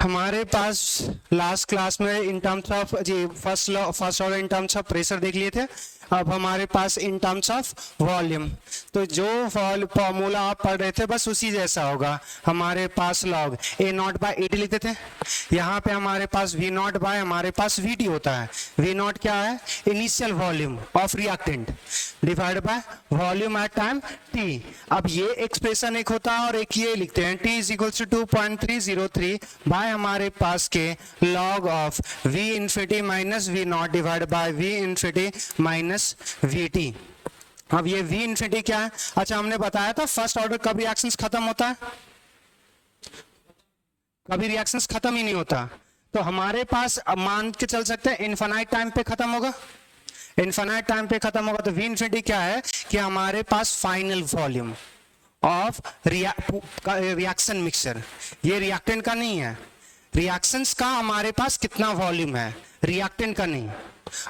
हमारे पास last class में in terms of G first order in terms of pressure देख लिए थे। अब हमारे पास इन टर्म्स ऑफ वॉल्यूम, तो जो फॉर्मूला आप पढ़ रहे थे बस उसी जैसा होगा। हमारे पास log a naught by a t लिखते थे, यहाँ पे हमारे पास वी नॉट बाय हमारे पास वी टी होता है। वी नॉट क्या है? Initial volume of reactant divide by volume at time T. अब ये एक्सप्रेशन एक होता है और एक ये लिखते हैं T is equal to 2.303 by हमारे पास K log of V infinity minus V not divide by V infinity minus V T. अब ये वी इन्फिनिटी क्या है? अच्छा, हमने बताया था फर्स्ट ऑर्डर कब रिएक्शंस खत्म होता है? कभी रिएक्शंस खत्म ही नहीं होता। तो हमारे पास अब मान के चल सकते हैं इनफाइनाइट टाइम पे खत्म होगा। इनफाइनाइट टाइम पे खत्म होगा तो वी इन्फिनिटी क्या है कि हमारे पास final volume of reaction mixture. ये रिएक्टेंट का नहीं है, रिएक्शंस का हमारे पास कितना वॉल्यूम है, रिएक्टेंट का नहीं।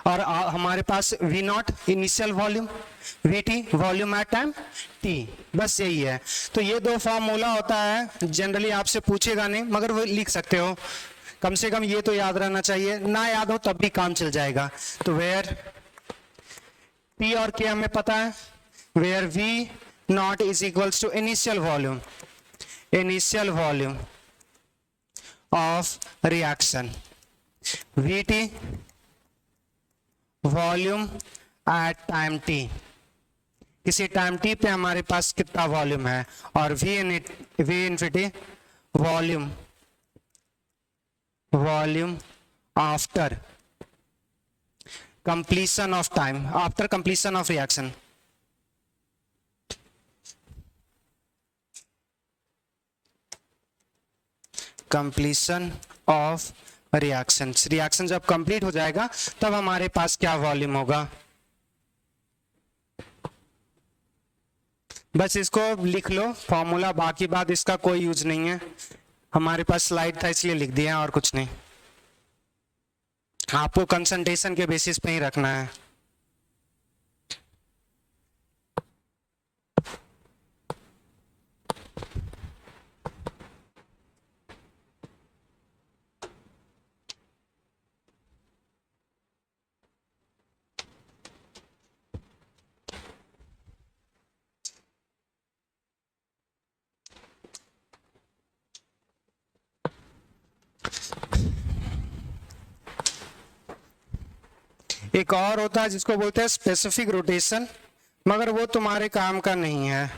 और हमारे पास v naught initial volume, v T volume at time t, बस यही है। तो ये दो फॉर्मूला होता है, जनरली आपसे पूछेगा नहीं मगर वो लिख सकते हो, कम से कम ये तो याद रहना चाहिए। ना याद हो तब भी काम चल जाएगा। तो वेयर पी और के हमें पता है, where V not is equals to initial volume of reaction, V T volume at time T, किसी टाइम टी पे हमारे पास कितना वॉल्यूम है, और V infinity volume after completion of time, after completion of reaction। completion of reaction जब complete हो जाएगा तब हमारे पास क्या वॉल्यूम होगा। बस इसको लिख लो फॉर्मूला, बाकी बात इसका कोई यूज नहीं है। हमारे पास स्लाइड था इसलिए लिख दिया और कुछ नहीं, आपको कंसंट्रेशन के बेसिस पे ही रखना है। एक और होता है जिसको बोलते हैं स्पेसिफिक रोटेशन, मगर वो तुम्हारे काम का नहीं है।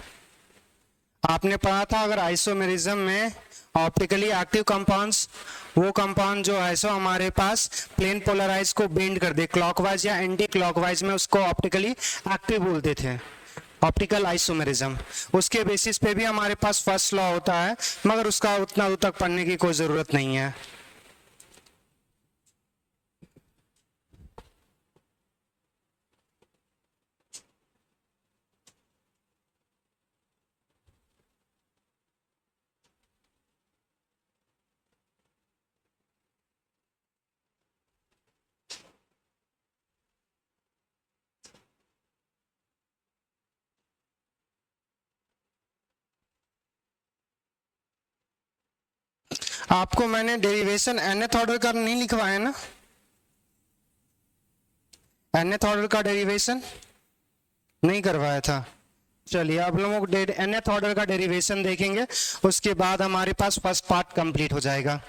आपने पढ़ा था अगर आइसोमेरिज्म में ऑप्टिकली एक्टिव कंपाउंड्स, वो कंपाउंड जो है सो हमारे पास प्लेन पोलराइज को बेंड कर दे क्लॉकवाइज या एंटी क्लॉकवाइज में, उसको ऑप्टिकली एक्टिव बोलते थे, ऑप्टिकल आइसोमेरिज्म। उसके बेसिस पे भी हमारे पास फर्स्ट लॉ होता है, मगर उसका उतना दूर तक पढ़ने की कोई जरूरत नहीं है। आपको मैंने डेरिवेशन nth ऑर्डर का नहीं लिखवाया ना, nth ऑर्डर का डेरिवेशन नहीं करवाया था। चलिए अब लोग nth ऑर्डर का डेरिवेशन देखेंगे, उसके बाद हमारे पास फर्स्ट पार्ट कंप्लीट हो जाएगा।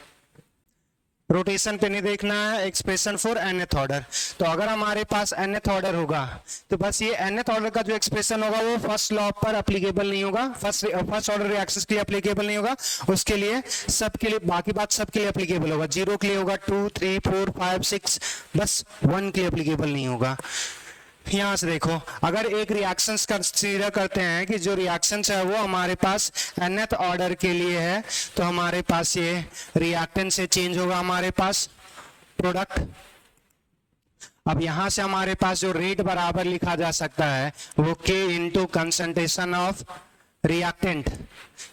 रोटेशन पे नहीं देखना है, एक्सप्रेशन फॉर nth ऑर्डर। तो अगर हमारे पास nth ऑर्डर होगा तो बस ये nth ऑर्डर का जो एक्सप्रेशन होगा वो फर्स्ट लॉ पर एप्लीकेबल नहीं होगा, फर्स्ट ऑर्डर रिएक्शंस के लिए एप्लीकेबल नहीं होगा, उसके लिए सबके लिए, बाकी बात सबके लिए एप्लीकेबल होगा। 0 के लिए होगा, 2 3 4 5 6, बस 1 के लिए एप्लीकेबल नहीं होगा। यहां से देखो, अगर एक रिएक्शंस कंसीडर करते हैं कि जो रिएक्शंस है वो हमारे पास nth ऑर्डर के लिए है, तो हमारे पास ये रिएक्टेंट से चेंज होगा हमारे पास प्रोडक्ट। अब यहां से हमारे पास जो रेट बराबर लिखा जा सकता है वो K into concentration of reactant,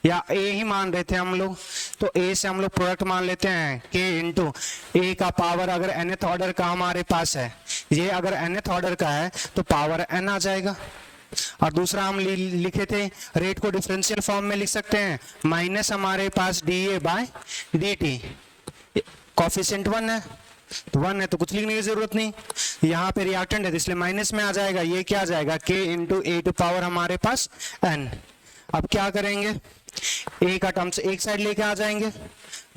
या A ही मान रहे थे हम लोग, तो A से हम लोग प्रोडक्ट मान लेते हैं K इंटू A का पावर, अगर nth ऑर्डर का हमारे पास है, ये अगर nth ऑर्डर का है तो पावर n आ जाएगा। और दूसरा हम लिखे थे रेट को डिफरेंशियल फॉर्म में लिख सकते हैं, माइनस हमारे पास dA बाय dt, कॉफिशिएंट 1 है, तो 1 है तो कुछ लिखने की जरूरत नहीं। यहाँ पे रिएक्टेंट है तो इसलिए माइनस में आ जाएगा, ये क्या आ जाएगा k into A to power हमारे पास n। अब क्या करेंगे, a का टर्म्स एक साइड लेके आ जाएंगे,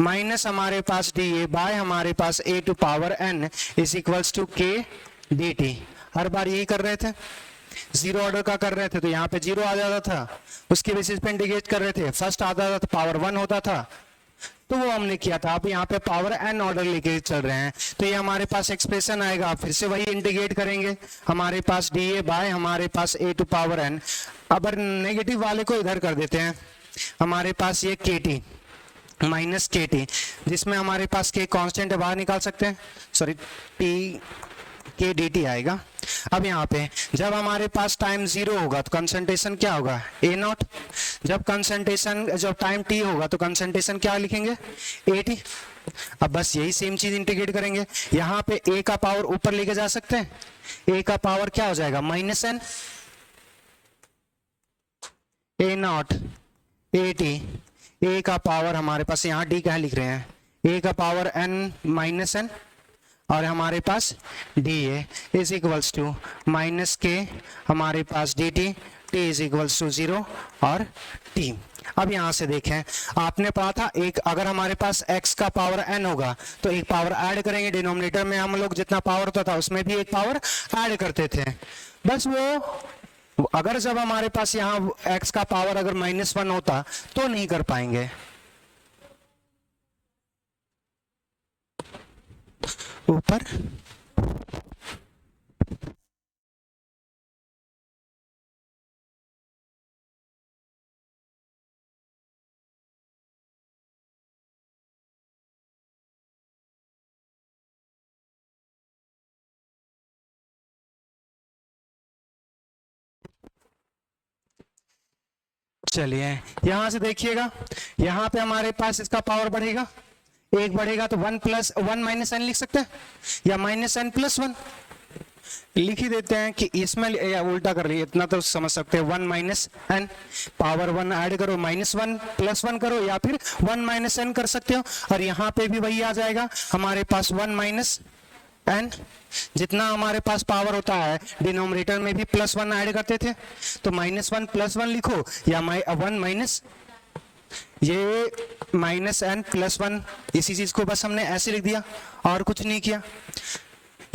माइनस हमारे पास डी ए बाय हमारे पास a to power n is equals to k dt। हर बार यही कर रहे थे, जीरो ऑर्डर का कर रहे थे तो यहाँ पे जीरो आ जाता था, उसके बेसिस पे इंटीग्रेट कर रहे थे, फर्स्ट आता था तो पावर 1 होता था, तो वो हमने किया था। अब यहाँ पे पावर n ऑर्डर लेके चल रहे हैं तो ये हमारे पास एक्सप्रेशन आएगा, फिर से वही इंटीग्रेट करेंगे, हमारे पास डी ए बाय हमारे पास a टू पावर n। अब नेगेटिव वाले को इधर कर देते हैं, हमारे पास ये के टी माइनस के टी, जिसमें हमारे पास के कांस्टेंट है, बाहर निकाल सकते हैं, सॉरी टी के डी टी आएगा। अब यहाँ पे जब हमारे पास टाइम 0 होगा तो कंसंट्रेशन क्या होगा, ए नॉट। जब टाइम टी होगा तो कंसंट्रेशन क्या लिखेंगे, ए टी। अब बस यही सेम चीज इंटीग्रेट करेंगे, यहाँ पे ए का पावर ऊपर लेके जा सकते हैं, ए का पावर क्या हो जाएगा minus N, a naught a T, a का पावर हमारे पास यहाँ डी क्या लिख रहे हैं, ए का पावर एन माइनस एन, और हमारे पास d a is equals to minus k हमारे पास d t, t is equals to 0 और टी। अब यहाँ से देखें, आपने पढ़ा था एक अगर हमारे पास x का पावर n होगा तो एक पावर ऐड करेंगे, डिनोमिनेटर में हम लोग जितना पावर होता था उसमें भी एक पावर ऐड करते थे। बस वो अगर जब हमारे पास यहाँ x का पावर अगर -1 होता तो नहीं कर पाएंगे। ऊपर चलिए यहां से देखिएगा, यहां पे हमारे पास इसका पावर बढ़ेगा, एक बढ़ेगा तो 1 माइनस एन लिख सकते हैं, या -n+1 लिख ही देते हैं कि इसमें उल्टा कर लिए, इतना तो समझ सकते हैं 1 माइनस एन, पावर 1 ऐड करो, -1+1 करो, या फिर 1 माइनस एन कर सकते हो। और यहाँ पे भी वही आ जाएगा हमारे पास 1 माइनस एन, जितना हमारे पास पावर होता है डिनोमिनेटर में भी +1 ऐड करते थे, तो -1+1 लिखो, या 1 माइनस ये -n+1, इसी चीज को बस हमने ऐसे लिख दिया और कुछ नहीं किया।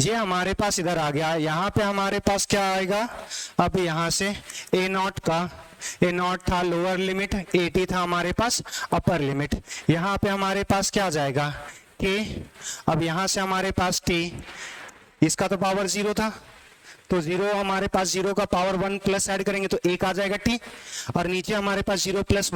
ये हमारे पास इधर आ गया, यहाँ पे हमारे पास क्या आएगा, अब यहाँ से ए नॉट था लोअर लिमिट, ए टी था हमारे पास अपर लिमिट, यहाँ पे हमारे पास क्या आ जाएगा के। अब यहाँ से हमारे पास टी, इसका तो पावर 0 था तो 0 हमारे पास 0 का पावर 1 प्लस ऐड करेंगे तो 1 आ जाएगा टी, और नीचे हमारे पास 0 +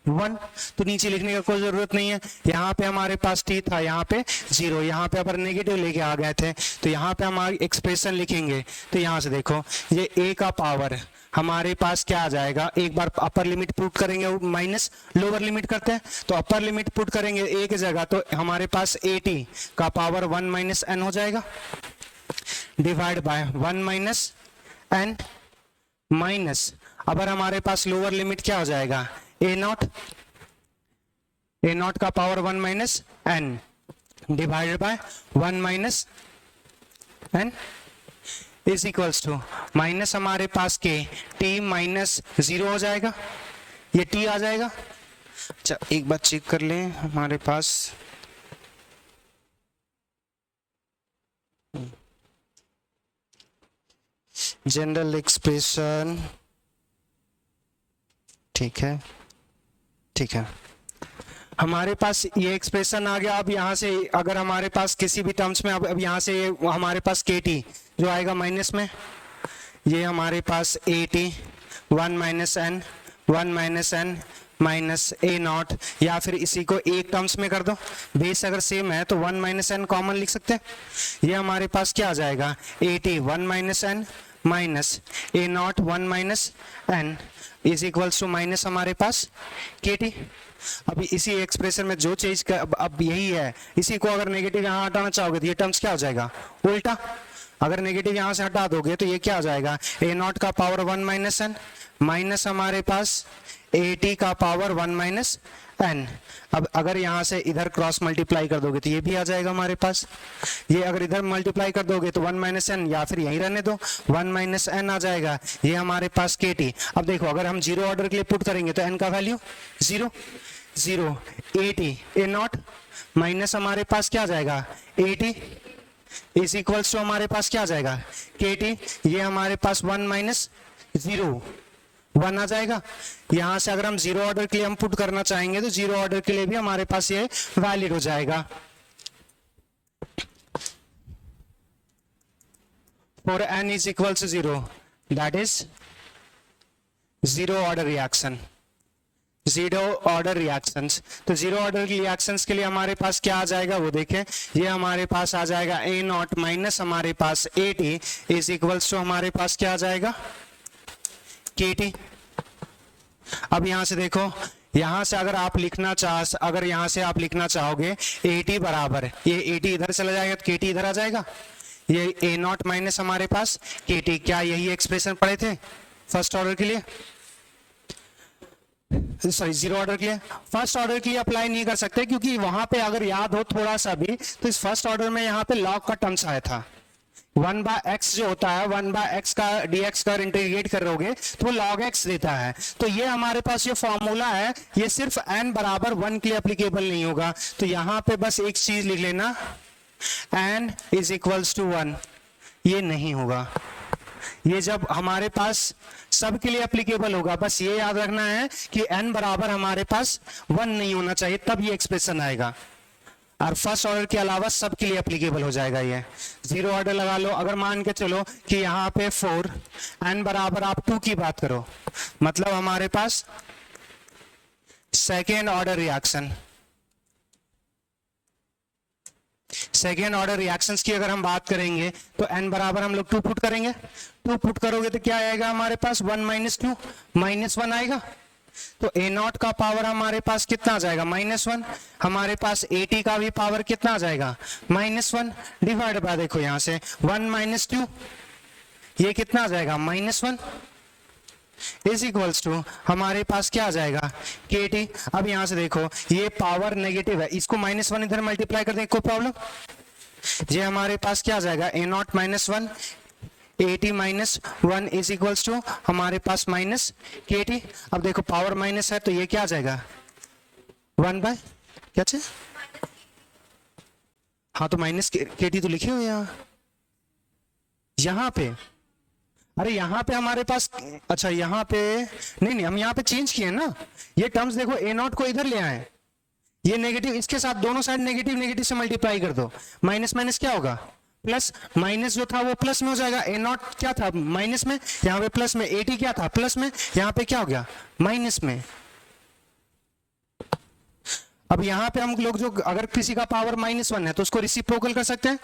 1 तो नीचे लिखने का कोई जरूरत नहीं है। यहाँ पे हमारे पास टी था, यहाँ पे 0, यहाँ पे अगर नेगेटिव लेके आ गए थे तो यहाँ पे हमारी एक्सप्रेशन लिखेंगे, तो यहाँ से देखो ये a का पावर हमारे पास क्या आ जाएगा, एक बार अपर लिमिट पुट करेंगे, माइनस लोअर लिमिट करते हैं तो अपर लिमिट पुट करेंगे a की जगह, तो हमारे पास ए टी का पावर 1 माइनस एन हो जाएगा, divide by 1 minus N minus, अगर हमारे पास लोअर लिमिट क्या हो जाएगा ए नॉट का power 1 minus n divided by 1 minus N is equals to minus हमारे पास के टी -0 हो जाएगा, ये टी आ जाएगा। अच्छा एक बार चेक कर लें, हमारे पास जनरल एक्सप्रेशन, ठीक है हमारे पास ये एक्सप्रेशन आ गया। अब यहाँ से अगर हमारे पास किसी भी टर्म्स में अब यहाँ से हमारे पास के टी जो आएगा माइनस में, ये हमारे पास A T 1 minus N minus A naught, या फिर इसी को एक टर्म्स में कर दो, बेस अगर सेम है तो 1 माइनस एन कॉमन लिख सकते हैं। ये हमारे पास क्या आ जाएगा A T 1 minus N minus A not 1 minus N is equals to minus हमारे पास के टी। अभी इसी एक्सप्रेशन में जो चीज अब यही है, इसी को अगर नेगेटिव यहाँ हटाना चाहोगे तो ये टर्म्स क्या हो जाएगा उल्टा, अगर नेगेटिव यहां से हटा दोगे तो ये क्या आ जाएगा, ए नॉट का पावर 1 माइनस एन, माइनस हमारे पास ए टी का पावर 1 माइनस एन। अब अगर यहां से इधर क्रॉस मल्टीप्लाई कर दोगे तो ये भी आ जाएगा हमारे पास। ये अगर इधर मल्टीप्लाई कर दोगे तो 1 माइनस एन, या फिर यहीं रहने दो, 1 माइनस एन आ जाएगा। ये हमारे पास के टी। अब देखो अगर हम जीरो ऑर्डर के लिए पुट करेंगे तो एन का value zero, zero A T A not minus हमारे पास क्या आ जाएगा, A T is equals to हमारे पास क्या आ जाएगा, के टी। ये हमारे पास 1 माइनस जीरो 1 आ जाएगा। यहां से अगर हम जीरो ऑर्डर के लिए हम पुट करना चाहेंगे तो जीरो ऑर्डर के लिए भी हमारे पास ये वैलिड हो जाएगा। For n is equal to zero, that is zero order reaction, zero order reactions. तो जीरो ऑर्डर रिएक्शंस के लिए हमारे पास क्या आ जाएगा वो देखें, ये हमारे पास आ जाएगा ए नॉट माइनस हमारे पास A T is equals to हमारे पास क्या आ जाएगा, के टी। अब यहां से देखो, यहां से अगर आप अगर यहां से आप लिखना चाहोगे ए टी बराबर, ये ए टी इधर चला जाएगा तो के टी इधर आ जाएगा, ये ए नॉट माइनस हमारे पास के टी। क्या यही एक्सप्रेशन पढ़े थे फर्स्ट ऑर्डर के लिए, सॉरी जीरो ऑर्डर के लिए? फर्स्ट ऑर्डर के लिए अप्लाई नहीं कर सकते क्योंकि वहां पे अगर याद हो थोड़ा सा भी तो इस फर्स्ट ऑर्डर में यहाँ पे लॉग का टर्म्स आया था। 1/x जो होता है 1/x का dx का इंटीग्रेट करोगे तो वो log x देता है। तो ये हमारे पास ये फॉर्मूला है, ये सिर्फ n बराबर 1 के लिए एप्लीकेबल नहीं होगा। तो यहाँ पे बस एक चीज लिख लेना, n इज इक्वल्स टू 1, ये नहीं होगा। ये जब हमारे पास सब के लिए एप्लीकेबल होगा, बस ये याद रखना है कि n बराबर हमारे पास 1 नहीं होना चाहिए, तब ये एक्सप्रेशन आएगा। और फर्स्ट ऑर्डर के अलावा सब के लिए एप्लीकेबल हो जाएगा। ये जीरो ऑर्डर लगा लो, अगर मान के चलो कि यहाँ पे 4 n बराबर आप 2 की बात करो, मतलब हमारे पास second order reaction, second order reactions की अगर हम बात करेंगे तो n बराबर हम लोग 2 पुट करेंगे। 2 पुट करोगे तो क्या आएगा हमारे पास, 1 माइनस 2 माइनस 1 आएगा। तो ए नॉट का पावर हमारे पास कितना आ जाएगा, -1। हमारे पास ए टी का भी पावर कितना आ जाएगा, -1 डिवाइड बाय, देखो यहां से 1 माइनस 2, ये कितना आ जाएगा, -1 इज इक्वल्स टू हमारे पास क्या आ जाएगा, के टी। अब यहां से देखो ये पावर नेगेटिव है, इसको -1 इधर मल्टीप्लाई कर दें, कोई प्रॉब्लम। ये हमारे पास क्या आ जाएगा, a not -1 a T -1 is equals to हमारे पास माइनस के टी। अब देखो पावर माइनस है तो ये क्या आ जाएगा, 1 बाय क्या चाहिए, हाँ तो माइनस के टी तो लिखे हुए यहाँ पे। अरे यहाँ पे हमारे पास, अच्छा यहाँ पे नहीं, हम यहाँ पे चेंज किए ना, ये टर्म्स देखो ए नॉट को इधर ले आए, ये नेगेटिव इसके साथ दोनों साइड नेगेटिव नेगेटिव से मल्टीप्लाई कर दो, माइनस माइनस क्या होगा प्लस, माइनस जो था वो प्लस में हो जाएगा। ए नॉट क्या था माइनस में, यहाँ पे प्लस में, ए टी क्या था प्लस में, यहाँ पे क्या हो गया माइनस में। अब यहाँ पे हम लोग जो अगर किसी का पावर -1 है तो उसको रिसिप्रोकल कर सकते हैं।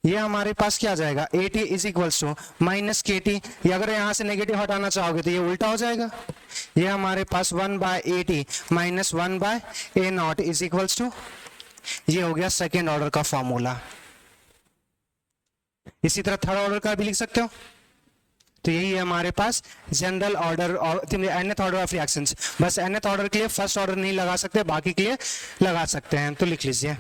ये हमारे पास क्या आ जाएगा, A T is equals to minus K T. ये अगर यहाँ से नेगेटिव हटाना चाहोगे तो ये उल्टा हो जाएगा, ये हमारे पास 1 by A T minus 1 by A not is equals to, ये हो गया सेकेंड ऑर्डर का फॉर्मूला। इसी तरह थर्ड ऑर्डर का भी लिख सकते हो। तो यही है हमारे पास जनरल ऑर्डर और nth ऑर्डर ऑफ रिएक्शंस। बस nth ऑर्डर के लिए फर्स्ट ऑर्डर नहीं लगा सकते, बाकी के लिए लगा सकते हैं, तो लिख लीजिए।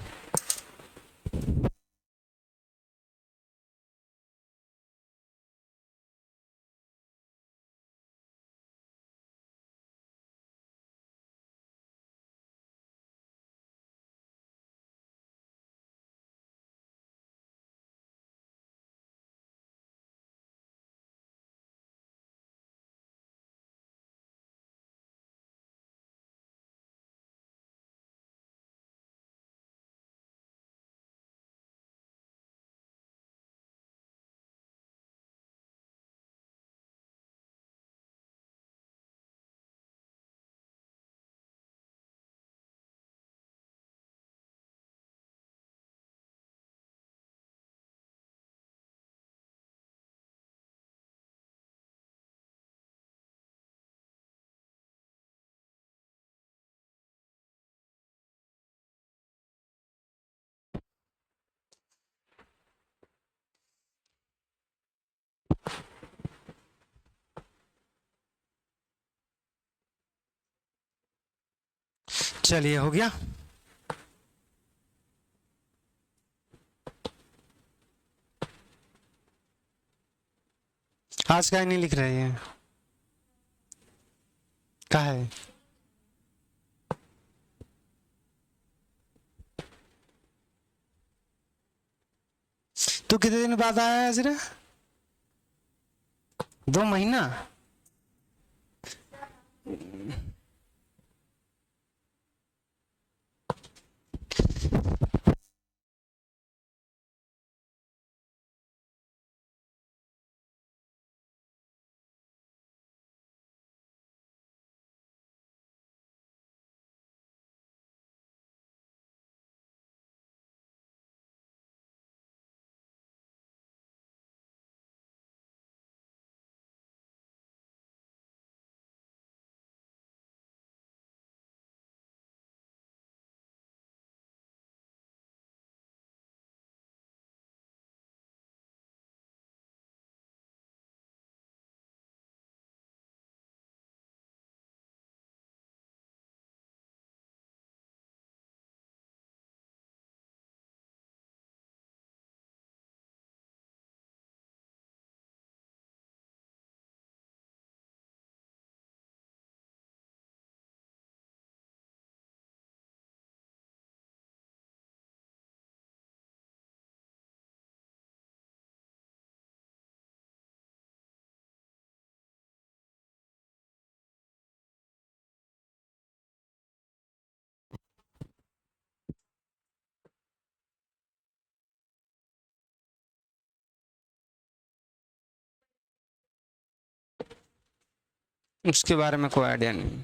चलिए हो गया। आज का ही नहीं लिख रहे हैं, क्या है? तो कितने दिन बाद आया है जरा? 2 महीना? उसके बारे में कोई आइडिया नहीं।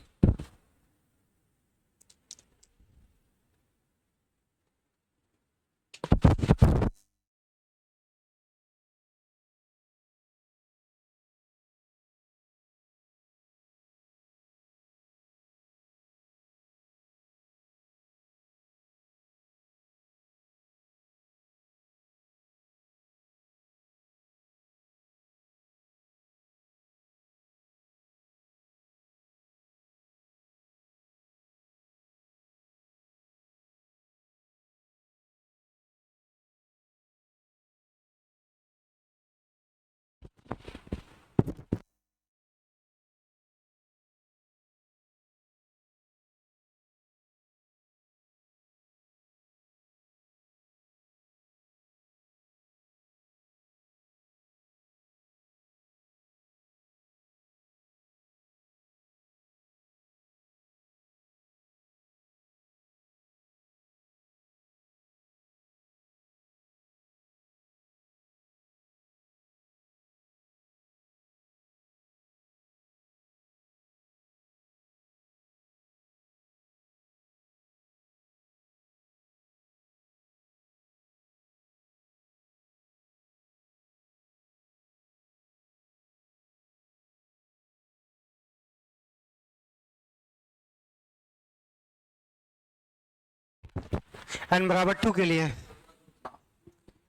n = 2 के लिए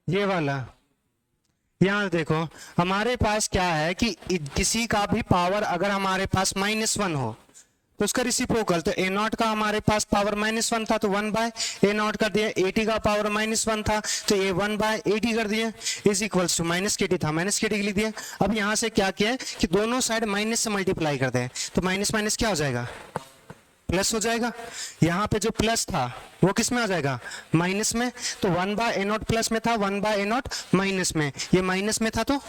ये वाला, यहाँ देखो हमारे पास क्या है कि किसी का भी पावर अगर हमारे पास -1 हो तो उसका रिसिप्रोकल, तो a0 का हमारे पास पावर -1 था तो 1/a0 कर दिया, at का पावर -1 था तो ये 1/at कर दिया, इज इक्वल्स टू -kt था -kt लिख दिया। अब यहाँ से क्या किया है कि दोनों साइड माइनस से मल्टीप्लाई कर दें, तो माइनस माइनस क्या हो जाएगा, प्लस हो जाएगा। यहाँ पे जो प्लस था वो किस में आ जाएगा, माइनस में, तो 1/a0 प्लस में था, 1/a0 माइनस में, ये माइनस में था तो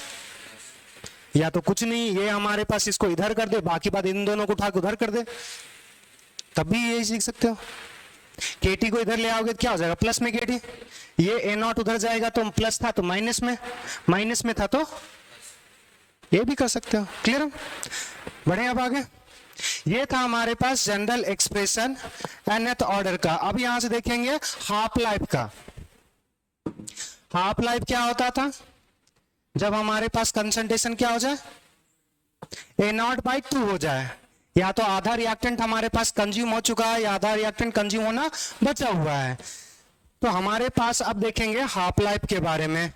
या तो कुछ नहीं, ये हमारे पास इसको इधर कर दे, बाकी बात इन दोनों को उठा के उधर कर दे, तब भी यही सीख सकते हो। केटी को इधर ले आओगे तो क्या हो जाएगा, प्लस में केटी, ये a0 उधर जाएगा तो प्लस था तो माइनस में था तो ये भी कर सकते हो। क्लियर है? बढ़े अब आगे। ये था हमारे पास जनरल एक्सप्रेशन nth ऑर्डर का। अब यहां से देखेंगे हाफ लाइफ का। हाफ लाइफ क्या होता था, जब हमारे पास कंसंट्रेशन क्या हो जाए, a0/2 हो जाए, या तो आधा रिएक्टेंट हमारे पास कंज्यूम हो चुका है या आधा रिएक्टेंट कंज्यूम होना बचा हुआ है। तो हमारे पास अब देखेंगे हाफ लाइफ के बारे में।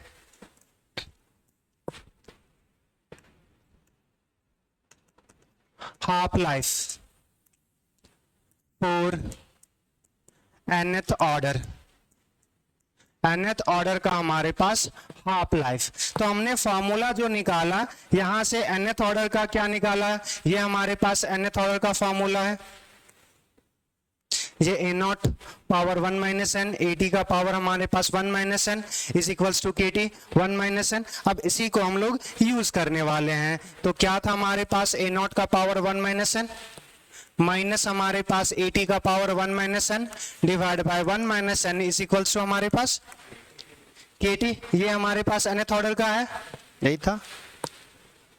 Half life for nth order, nth order का हमारे पास हाफ लाइफ। तो हमने फॉर्मूला जो निकाला यहां से nth ऑर्डर का क्या निकाला, ये हमारे पास nth ऑर्डर का फॉर्मूला है, ये a not power 1 minus N, A T का पावर हमारे पास 1 minus N is equals to K T 1 minus N. अब इसी को हम लोग यूज करने वाले हैं। तो क्या था हमारे पास, a नॉट का पावर 1 माइनस एन माइनस हमारे पास ए टी का power 1 minus N divide by 1 minus N is equals to हमारे पास के टी। ये हमारे पास nth ऑर्डर का है, यही था,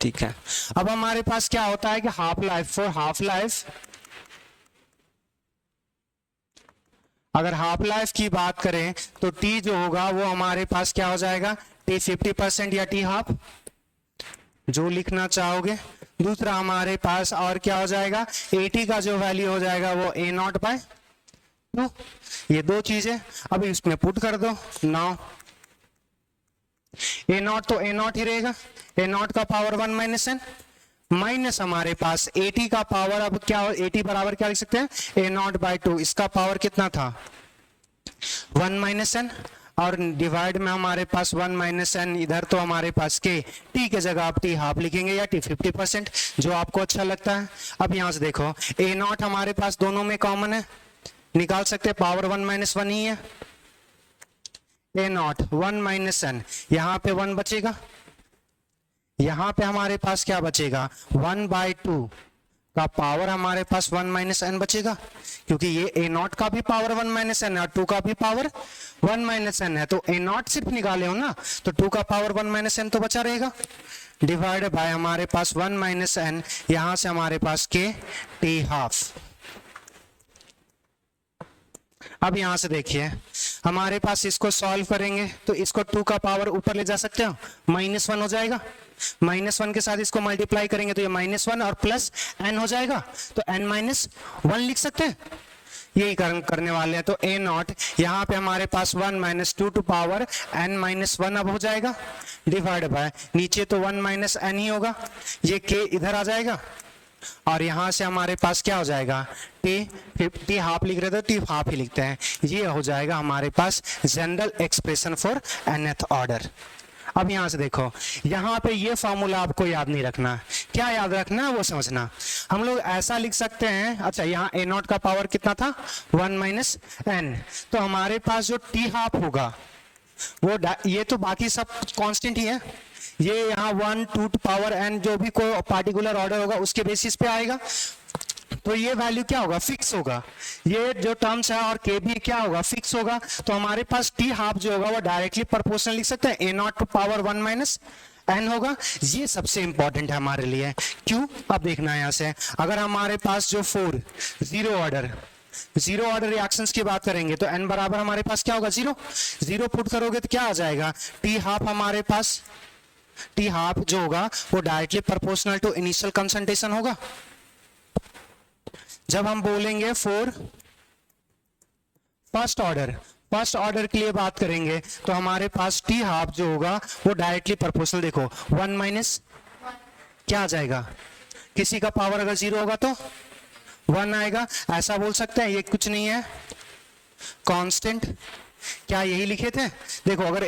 ठीक है। अब हमारे पास क्या होता है कि half life, for half life, अगर हाफ लाइफ की बात करें तो टी जो होगा वो हमारे पास क्या हो जाएगा, टी 50% या टी हाफ, जो लिखना चाहोगे। दूसरा हमारे पास और क्या हो जाएगा, ए टी का जो वैल्यू हो जाएगा वो ए नॉट बाय 2। ये दो चीजें अभी इसमें पुट कर दो। नाउ ए नॉट तो ए नॉट ही रहेगा, ए नॉट का पावर 1 माइनस एन माइनस हमारे पास ए टी का पावर, अब क्या ए टी बराबर क्या लिख सकते हैं, ए नॉट बाय 2, इसका पावर कितना था 1 माइनस एन, और डिवाइड में हमारे पास 1 माइनस एन, इधर तो हमारे पास के टी के जगह आप टी हाफ लिखेंगे या टी 50%, जो आपको अच्छा लगता है। अब यहां से देखो ए नॉट हमारे पास दोनों में कॉमन है, निकाल सकते हैं, पावर 1 माइनस 1 ही है, ए नॉट 1 माइनस एन, यहां पे 1 बचेगा, यहां पे हमारे पास क्या बचेगा 1 बाय 2 का पावर हमारे पास 1 माइनस एन बचेगा, क्योंकि ये ए नॉट का भी पावर 1 माइनस एन है और 2 का भी पावर 1 माइनस एन है, तो ए नॉट सिर्फ निकाले हो ना, तो 2 का पावर 1 माइनस एन तो बचा रहेगा, डिवाइड बाय हमारे पास 1 माइनस एन, यहां से हमारे पास के टी हाफ। अब यहां से देखिए हमारे पास इसको सॉल्व करेंगे तो इसको 2 का पावर ऊपर ले जा सकते हो, -1 हो जाएगा, -1 के साथ इसको मल्टीप्लाई करेंगे तो ये -1 और प्लस n हो जाएगा, तो n-1 लिख सकते हैं, यही करने वाले हैं। तो a नॉट यहाँ पे हमारे पास 1 माइनस 2 टू पावर n-1 अब हो जाएगा, डिवाइड बाय नीचे तो 1 माइनस n ही होगा, ये k इधर आ जाएगा, और यहां से हमारे पास क्या हो जाएगा, टी हाफ लिख रहे थे टी हाफ ही लिखते हैं, ये हो जाएगा हमारे पास general expression for nth order. अब यहां से देखो यहां पे ये फॉर्मूला आपको याद नहीं रखना, क्या याद रखना है वो समझना। हम लोग ऐसा लिख सकते हैं, अच्छा यहाँ ए नॉट का पावर कितना था 1 माइनस एन, तो हमारे पास जो टी हाफ होगा वो ये तो बाकी सब कांस्टेंट ही है, ये यहाँ 1 2 पावर n जो भी कोई पार्टिकुलर ऑर्डर होगा उसके बेसिस पे आएगा, तो ये वैल्यू क्या होगा फिक्स होगा, ये जो टर्म्स है और के भी क्या होगा फिक्स होगा, तो हमारे पास टी हाफ जो होगा वो डायरेक्टली प्रोपोर्शनल लिख सकते हैं, a naught to power 1 minus n होगा। ये सबसे इंपॉर्टेंट है हमारे लिए, क्यों, अब देखना है यहाँ से, अगर हमारे पास जो 4 जीरो ऑर्डर रिएक्शंस की बात करेंगे तो n बराबर हमारे पास क्या होगा 0 पुट करोगे तो क्या आ जाएगा, टी हाफ हमारे पास, टी हाफ जो होगा वो directly proportional to initial concentration होगा। जब हम बोलेंगे फॉर फर्स्ट ऑर्डर के लिए बात करेंगे तो हमारे पास टी हाफ जो होगा वो डायरेक्टली प्रोपोर्शनल, देखो 1 माइनस क्या आ जाएगा, किसी का पावर अगर 0 होगा तो 1 आएगा, ऐसा बोल सकते हैं, ये कुछ नहीं है कांस्टेंट, क्या यही लिखे थे, देखो अगर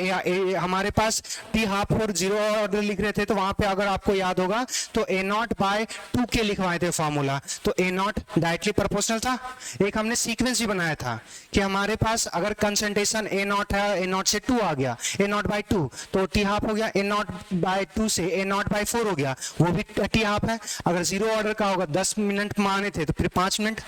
हमारे पास टी हाफ और 0 ऑर्डर लिख रहे थे तो वहां पे अगर आपको याद होगा तो ए नॉट बाय 2 के लिखवाए थे फॉर्मूला, तो ए नॉट डायरेक्टली प्रोपोर्शनल था। एक हमने सीक्वेंस भी बनाया था कि हमारे पास अगर कंसंट्रेशन ए नॉट है, ए नॉट से 2 आ गया, ए नॉट बाय 2 तो टी हाफ हो गया, ए नॉट बाय 2 से ए नॉट बाय 4 हो गया, वो भी टी हाफ है। अगर 0 ऑर्डर का होगा 10 मिनट माने थे तो फिर 5 मिनट,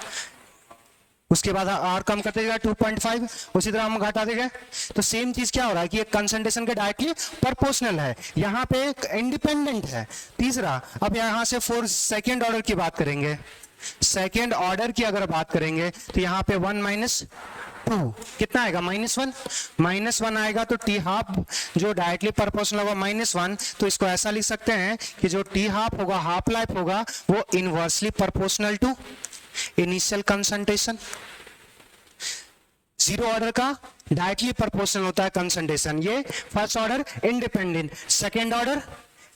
उसके बाद और कम करते गए 2.5, उसी तरह हम घटाते गए, तो सेम चीज क्या हो रहा है कि कंसंट्रेशन के डायरेक्टली प्रोपोर्शनल है, यहाँ पे एक इंडिपेंडेंट है। तीसरा, अब यहाँ से 4 सेकेंड ऑर्डर की बात करेंगे, सेकेंड ऑर्डर की अगर बात करेंगे तो यहाँ पे 1 माइनस 2 कितना आएगा -1 आएगा, तो टी हाफ जो डायरेक्टली प्रोपोर्शनल होगा -1, तो इसको ऐसा लिख सकते हैं कि जो टी हाफ होगा, हाफ लाइफ होगा, वो inversely proportional to initial concentration. 0 order का डायरेक्टली प्रोपोर्शनल होता है कंसंट्रेशन, ये first order independent, second order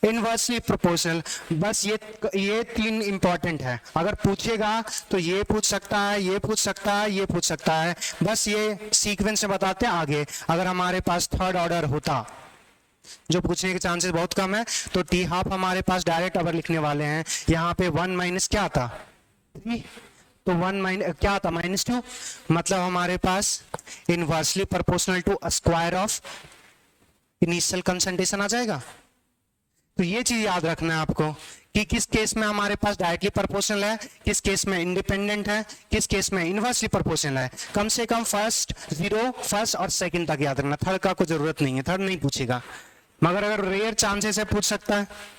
inversely proportional. बस ये तीन इंपॉर्टेंट है, अगर पूछेगा तो ये पूछ सकता है, ये पूछ सकता है, ये पूछ सकता है, बस ये सीक्वेंस से बताते हैं आगे। अगर हमारे पास थर्ड ऑर्डर होता, जो पूछने के चांसेस बहुत कम है, तो टी हाफ हमारे पास डायरेक्ट अगर लिखने वाले हैं, यहाँ पे 1 माइनस क्या आता 3, तो 1 माइनस क्या आता -2, मतलब हमारे पास inversely proportional to square of initial concentration आ जाएगा। तो ये चीज याद रखना है आपको कि किस केस में हमारे पास डायरेक्टली प्रोपोर्शनल है, किस केस में इंडिपेंडेंट है, किस केस में इनवर्सली प्रोपोर्शनल है। कम से कम फर्स्ट 0, फर्स्ट और सेकंड तक याद रखना, थर्ड का कोई जरूरत नहीं है, थर्ड नहीं पूछेगा, मगर अगर रेयर चांसेस है पूछ सकता है।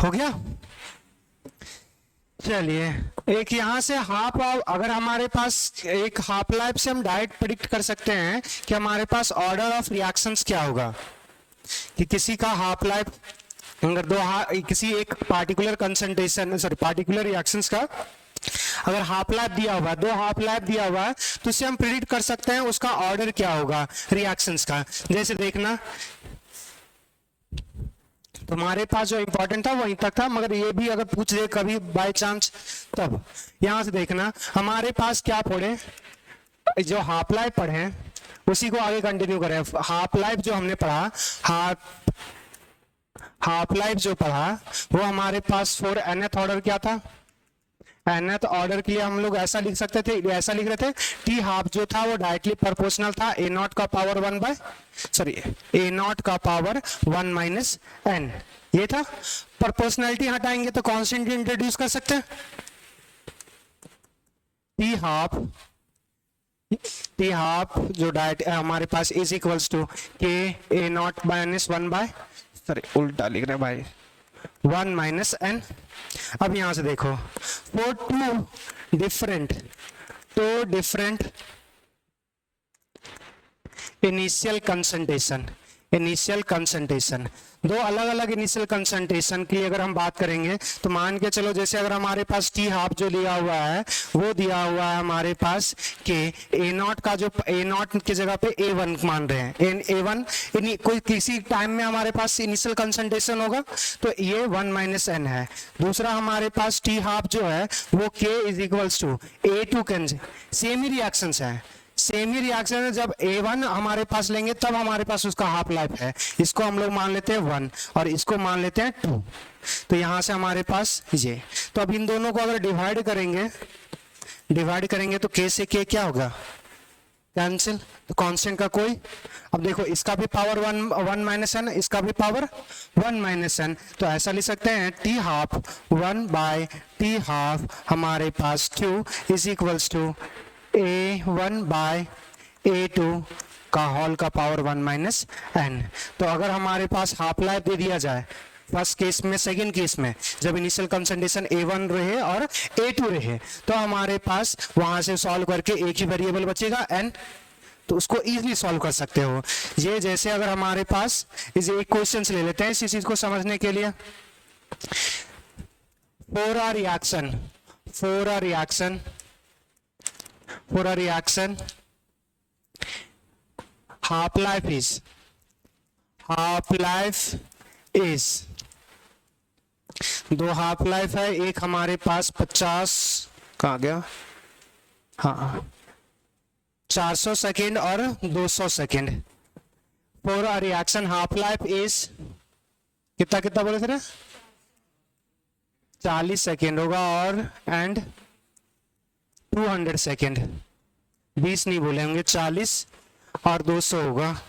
हो गया। चलिए, एक यहां से हाफ, अगर हमारे पास एक हाफ लाइफ से हम डायरेक्ट प्रिडिक्ट कर सकते हैं कि हमारे पास ऑर्डर ऑफ रिएक्शंस क्या होगा, कि किसी का हाफ लाइफ अगर किसी एक particular concentration, sorry particular reactions का अगर हाफ लाइफ दिया हुआ है, 2 हाफ लाइफ दिया हुआ है, तो उससे हम प्रिडिक्ट कर सकते हैं उसका ऑर्डर क्या होगा रिएक्शंस का। जैसे देखना, तो हमारे पास जो इंपॉर्टेंट था वहीं तक था, मगर ये भी अगर पूछ दे कभी बाय चांस, तब यहां से देखना हमारे पास क्या पढ़े, जो हाफ लाइफ पढ़े उसी को आगे कंटिन्यू करें। हाफ लाइफ जो हमने पढ़ा, हाफ लाइफ जो पढ़ा वो हमारे पास फॉर nth ऑर्डर क्या था, nth ऑर्डर के लिए हम लोग ऐसा लिख सकते थे, ऐसा लिख रहे थे, टी हाफ जो था वो डायरेक्टली प्रोपोर्शनल था ए नॉट का पावर ए नॉट का पावर 1 माइनस एन, ये था। प्रोपोर्शनलिटी हटाएंगे तो कांस्टेंट इंट्रोड्यूस कर सकते हैं, टी हाफ जो डायरेक्ट हमारे पास इज इक्वल्स टू के ए नॉट माइनस 1 उल्टा लिख रहे हैं भाई, 1 माइनस एन। अब यहां से देखो, for two different initial concentration, दो अलग अलग इनिशियल कंसंट्रेशन की अगर हम बात करेंगे तो मान के चलो, जैसे अगर हमारे पास टी हाफ जो दिया हुआ है वो दिया हुआ है हमारे पास के ए नॉट का, जो ए नॉट की जगह पे ए वन मान रहे हैं, ए वन कोई किसी टाइम में हमारे पास इनिशियल कंसंट्रेशन होगा तो ये 1 माइनस एन है। दूसरा हमारे पास टी हाफ जो है वो K is equals to A to can, same ही रिएक्शन है, सेम ही रिएक्शन है। जब A1 हमारे पास लेंगे तब हमारे पास उसका हाफ लाइफ है, इसको हम लोग मान लेते हैं 1 और इसको मान लेते हैं 2, तो यहां से हमारे पास ये, तो अब इन दोनों को अगर डिवाइड करेंगे तो K से K क्या होगा, कैंसिल, तो कांस्टेंट का कोई, अब देखो इसका भी पावर 1 माइनस एन, इसका भी पावर 1 माइनस एन, तो ऐसा लिख सकते हैं T half 1 by T half हमारे पास 2 is equals to A1 by A2 का होल का पावर 1 माइनस एन। तो अगर हमारे पास हाफ लाइफ दे दिया जाए फर्स्ट केस में, सेकंड केस में जब इनिशियल कंसंट्रेशन A1 रहे और A2 रहे, तो हमारे पास वहां से सॉल्व करके एक ही वेरिएबल बचेगा n, तो उसको इजीली सॉल्व कर सकते हो। ये जैसे अगर हमारे पास इस एक क्वेश्चन ले लेते हैं इसी चीज को समझने के लिए, for a reaction half life is दो हाफ लाइफ है, एक हमारे पास 50 कहाँ गया, हाँ 400 सेकेंड और 200 second. For a reaction half life is कितना बोले थे, 40 सेकेंड होगा और एंड 200 सेकेंड, 20 नहीं बोलेंगे, 40 और 200 होगा,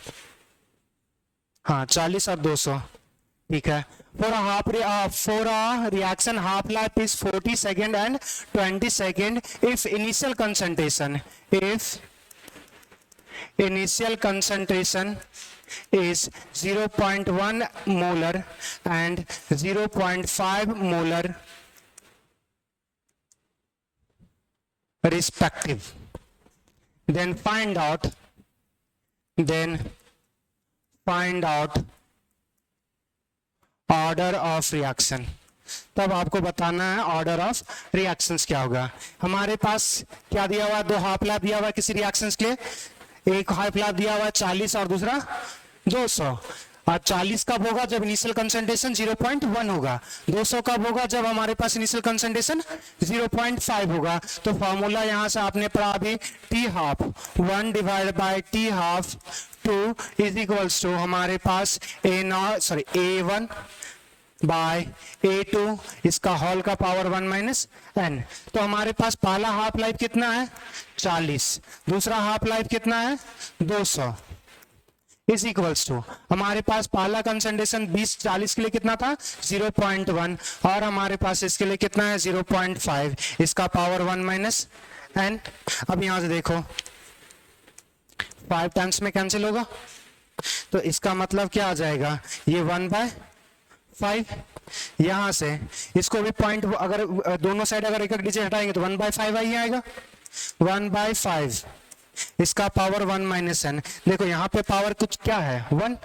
हाँ 40 और 200, ठीक है। For a reaction half life is 40 second and 20 second if initial concentration is 0.1 molar and 0.5 molar respective. Then find out order of reaction. तब आपको बताना है ऑर्डर ऑफ रिएक्शंस क्या होगा। हमारे पास क्या दिया हुआ है, दो हाफ लाइफ दिया हुआ है किसी रिएक्शंस के लिए, एक हाफ लाइफ दिया हुआ है 40 और दूसरा 200। और 40 कब होगा, जब इनिशियल कंसंट्रेशन 0.1 होगा। 200 कब होगा, जब हमारे पास इनिशियल कंसंट्रेशन 0.5 होगा। तो फॉर्मूला यहां से आपने पढ़ा अभी, T half 1 divide by T half 2 is equals to हमारे पास A1 बाय A2 इसका होल का पावर 1 माइनस एन। तो हमारे पास पहला हाफ लाइफ कितना है 40, दूसरा हाफ लाइफ कितना है 200 इज इक्वल्स टू हमारे पास पहला कंसंट्रेशन 20-40 के लिए कितना था 0.1 और हमारे पास इसके लिए कितना है 0.5 इसका पावर 1 माइनस एन। अब यहां से देखो 5 टाइम्स में कैंसिल होगा, तो इसका मतलब क्या आ जाएगा, ये 1/5। यहां से इसको भी पॉइंट, अगर दोनों साइड अगर एक डिजिट हटाएंगे तो 1/5 ही आएगा। 1/5 इसका पावर 1 माइनस एन। देखो यहाँ पे पावर कुछ क्या है 1,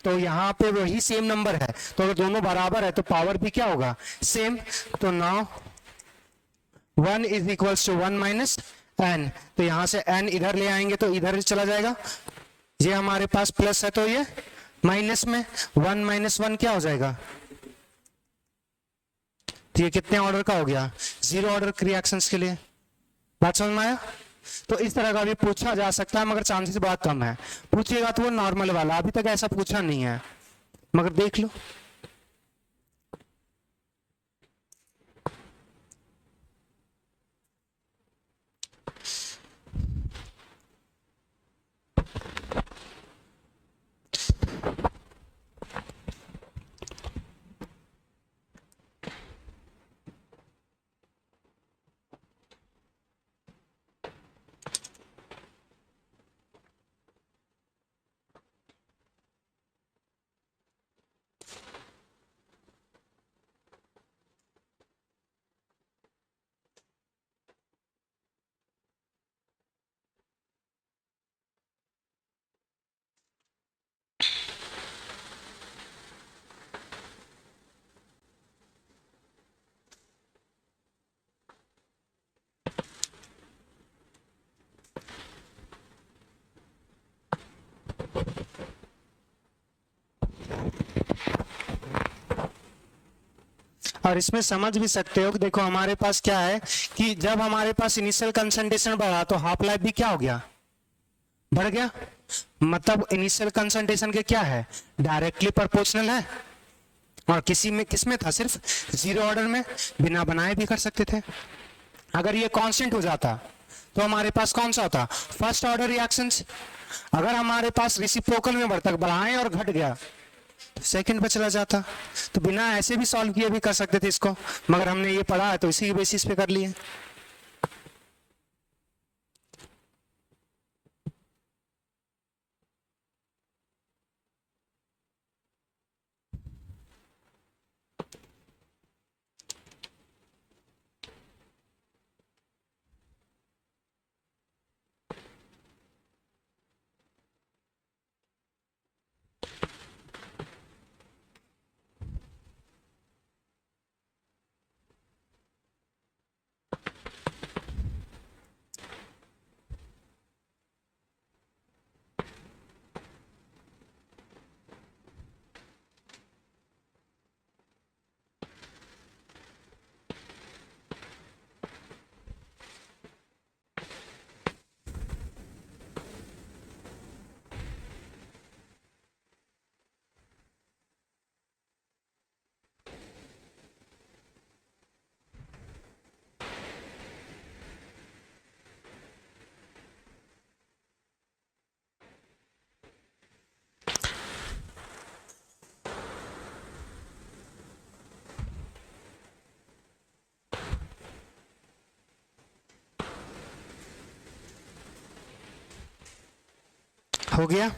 तो यहाँ पे वही सेम नंबर है, तो अगर दोनों बराबर है तो पावर भी क्या होगा सेम। तो now 1 is equals to 1 minus N. तो यहाँ से एन इधर ले आएंगे तो इधर चला जाएगा, ये हमारे पास प्लस है तो ये माइनस में 1 माइनस 1 क्या हो जाएगा तो ये कितने ऑर्डर का हो गया, 0 ऑर्डर रिएक्शंस के लिए। बात समझ में आया? तो इस तरह का भी पूछा जा सकता है, मगर चांसेस बहुत कम है। पूछिएगा तो वो नॉर्मल वाला, अभी तक ऐसा पूछा नहीं है, मगर देख लो। और इसमें समझ भी सकते हो कि देखो हमारे पास क्या है कि जब हमारे पास इनिशियल कंसंट्रेशन बढ़ा तो हाफ लाइफ भी क्या हो गया, बढ़ गया। मतलब इनिशियल कंसंट्रेशन के क्या है, डायरेक्टली प्रोपोर्शनल है। और किस में था, सिर्फ 0 ऑर्डर में, बिना बनाए भी कर सकते थे। अगर ये कांस्टेंट हो जाता तो हमारे पास कौन सा होता, फर्स्ट ऑर्डर रिएक्शंस। अगर हमारे पास रेसिप्रोकल में बढ़ता, बढ़ाएं और घट गया, सेकंड पे चला जाता। तो बिना ऐसे भी सॉल्व किए भी कर सकते थे इसको, मगर हमने ये पढ़ा है तो इसी के बेसिस पे कर लिए। हो गया।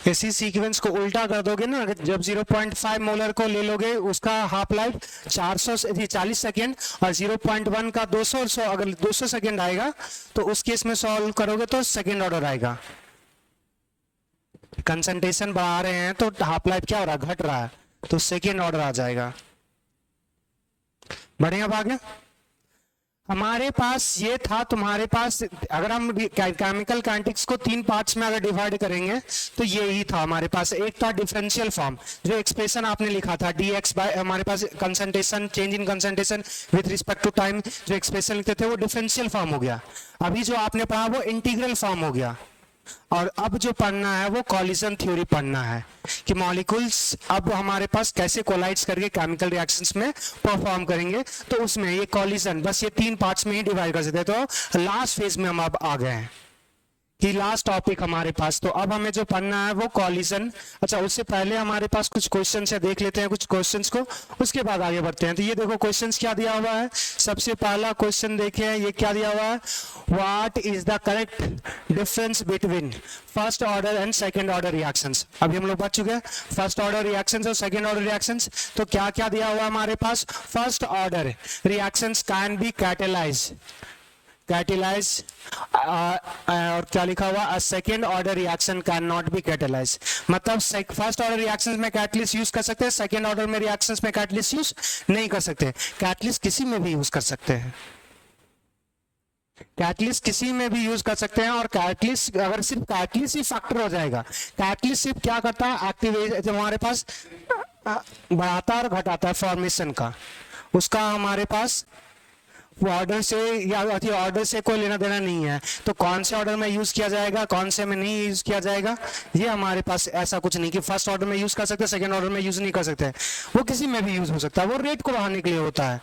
इसी सीक्वेंस को उल्टा कर दोगे ना, जब 0.5 मोलर को ले लोगे, उसका हाफ लाइफ 40 सेकेंड और 0.1 का 200, अगर 200 सेकेंड आएगा तो उस केस में सॉल्व करोगे तो सेकेंड ऑर्डर आएगा। कंसंट्रेशन बढ़ा रहे हैं तो हाफ लाइफ क्या हो रहा है, घट रहा है, तो सेकेंड ऑर्डर आ जाएगा। बढ़िया भाग्य। हमारे पास ये था, तुम्हारे पास अगर हम केमिकल काइनेटिक्स को 3 पार्ट्स में अगर डिवाइड करेंगे तो ये ही था हमारे पास। एक था डिफरेंशियल फॉर्म, जो एक्सप्रेशन आपने लिखा था dx बाय, हमारे पास concentration, change in concentration with respect to time, जो एक्सप्रेशन लिखते थे वो डिफरेंशियल फॉर्म हो गया। अभी जो आपने पढ़ा वो इंटीग्रल फॉर्म हो गया। और अब जो पढ़ना है वो कॉलिजन थ्योरी पढ़ना है, कि मॉलिक्यूल्स अब हमारे पास कैसे कोलाइड्स करके केमिकल रिएक्शंस में परफॉर्म करेंगे। तो उसमें ये कॉलिजन बस ये 3 पार्ट्स में ही डिवाइड कर सकते हैं। तो लास्ट फेज में हम अब आ गए हैं कि लास्ट टॉपिक हमारे पास। तो अब हमें जो पढ़ना है वो कॉलिजन। अच्छा, उससे पहले हमारे पास कुछ क्वेश्चंस है, देख लेते हैं कुछ क्वेश्चंस को, उसके बाद आगे बढ़ते हैं। तो ये देखो क्वेश्चंस क्या दिया हुआ है। सबसे पहला क्वेश्चन देखें, ये क्या दिया हुआ है, what is the correct difference between first order and second order reactions. अभी हम लोग पढ़ चुके हैं फर्स्ट ऑर्डर रिएक्शंस और सेकेंड ऑर्डर रिएक्शंस। तो क्या क्या दिया हुआ है हमारे पास, first order reactions can be catalyse, catalyse और क्या लिखा हुआ, a second order reaction can not be catalyse, मतलब फर्स्ट ऑर्डर रिएक्शंस में कैटलिस्ट यूज कर सकते हैं, सेकेंड ऑर्डर में रिएक्शंस में कैटलिस्ट यूज नहीं कर सकते। कैटलिस्ट किसी में भी यूज कर सकते हैं, कैटलिस्ट किसी में भी यूज कर सकते हैं। और कैटलिस्ट अगर सिर्फ कैटलिस्ट ही फैक्टर हो जाएगा, कैटलिस्ट सिर्फ क्या करता है, एक्टिवेट जब हमारे पास बढ़ाता और घटाता है फॉर्मेशन का, उसका हमारे पास वो ऑर्डर से या ऑर्डर से कोई लेना देना नहीं है। तो कौन से ऑर्डर में यूज किया जाएगा, कौन से में नहीं यूज किया जाएगा, ये हमारे पास ऐसा कुछ नहीं कि फर्स्ट ऑर्डर में यूज कर सकते, सेकंड ऑर्डर में यूज नहीं कर सकते। वो किसी में भी यूज हो सकता है, वो रेट को बढ़ाने के लिए होता है,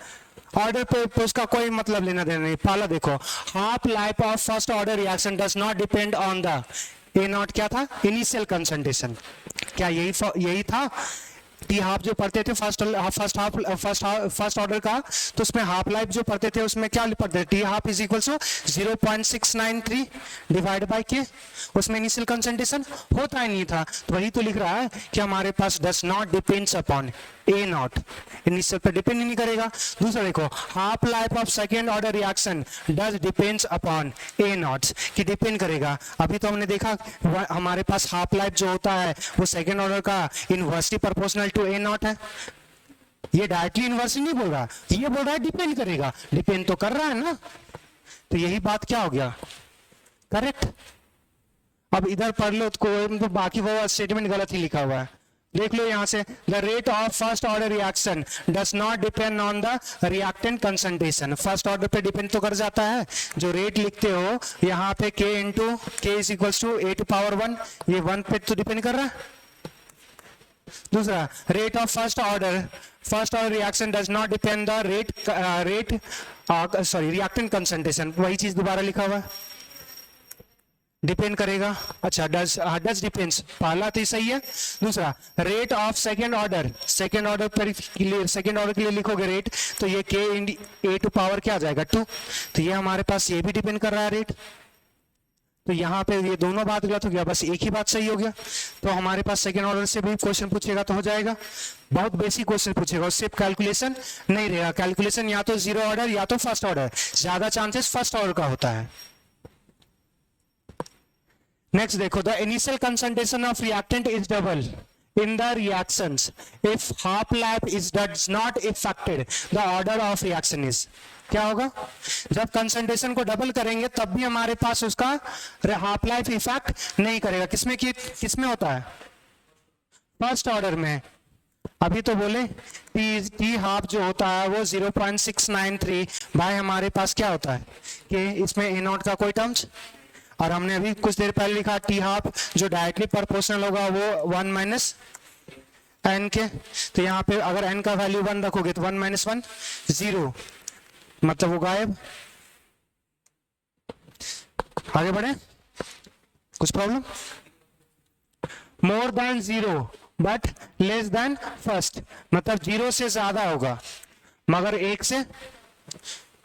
ऑर्डर पे उसका कोई मतलब लेना देना नहीं। पहला देखो, half life of first order reaction does not depend on the A not, क्या था, इनिशियल कंसंट्रेशन, क्या यही था। टी हाफ जो पढ़ते थे फर्स्ट ऑर्डर का, तो उसमें हाफ लाइफ जो पढ़ते थे उसमें क्या पढ़ते थे, T half is equal to 0.693 divide by K, उसमें इनिशियल कंसंट्रेशन होता ही नहीं था। तो वही तो लिख रहा है कि हमारे पास does not depends upon a naught, initial पर डिपेंड ही नहीं करेगा। दूसरा देखो, half life of second order reaction does depends upon a naught, कि डिपेंड करेगा। अभी तो हमने देखा हमारे पास हाफ लाइफ जो होता है वो सेकेंड ऑर्डर का inversely proportional to A not है। ये डायरेक्टली इनवर्सली नहीं बोल रहा, ये बोल रहा है डिपेंड करेगा, डिपेंड तो कर रहा है ना, तो यही बात क्या हो गया, करेक्ट। अब इधर पढ़ लो तो बाकी वो स्टेटमेंट गलत ही लिखा हुआ है, देख लो यहां से, the rate of first order reaction does not depend on the reactant concentration. First order पे डिपेंड तो कर जाता है, जो रेट लिखते हो यहाँ पे k into K is equal to A to power 1, ये 1 पे तो डिपेंड कर रहा है। दूसरा, rate of first order reaction does not depend the reactant concentration, वही चीज दोबारा लिखा हुआ है, डिपेंड करेगा। अच्छा, डज डिपेंड्स पहला तो सही है। दूसरा, रेट ऑफ सेकेंड ऑर्डर पर सेकेंड ऑर्डर के लिए लिखोगे रेट, तो ये के ए टू पावर क्या आ जाएगा 2, तो ये हमारे पास ये भी डिपेंड कर रहा है रेट। तो यहाँ पे ये दोनों बात गलत हो गया, बस एक ही बात सही हो गया। तो हमारे पास सेकेंड ऑर्डर से भी क्वेश्चन पूछेगा तो हो जाएगा, बहुत बेसिक क्वेश्चन पूछेगा, उससे कैलकुलेशन नहीं रहेगा। कैलकुलेशन या तो जीरो ऑर्डर या तो फर्स्ट ऑर्डर, ज्यादा चांसेस फर्स्ट ऑर्डर का होता है। नेक्स्ट देखो, the initial concentration of reactant is double in the reactions if half life is does not affected the order of reaction is, क्या होगा, जब कंसंट्रेशन को डबल करेंगे तब भी हमारे पास उसका हाफ लाइफ इफेक्ट नहीं करेगा। किसमें होता है, फर्स्ट ऑर्डर में। अभी तो बोले टी हाफ जो होता है वो 0.693 भाई हमारे पास क्या होता है कि इसमें ए नॉट का कोई टर्म्स, और हमने अभी कुछ देर पहले लिखा टी हाफ जो डायरेक्टली प्रोपोर्शनल होगा वो 1 माइनस एन के, तो यहाँ पे अगर एन का वैल्यू 1 रखोगे तो 1 माइनस 1 0, मतलब वो गायब। आगे बढ़े, कुछ problem, more than 0 but less than first, मतलब 0 से ज्यादा होगा मगर 1 से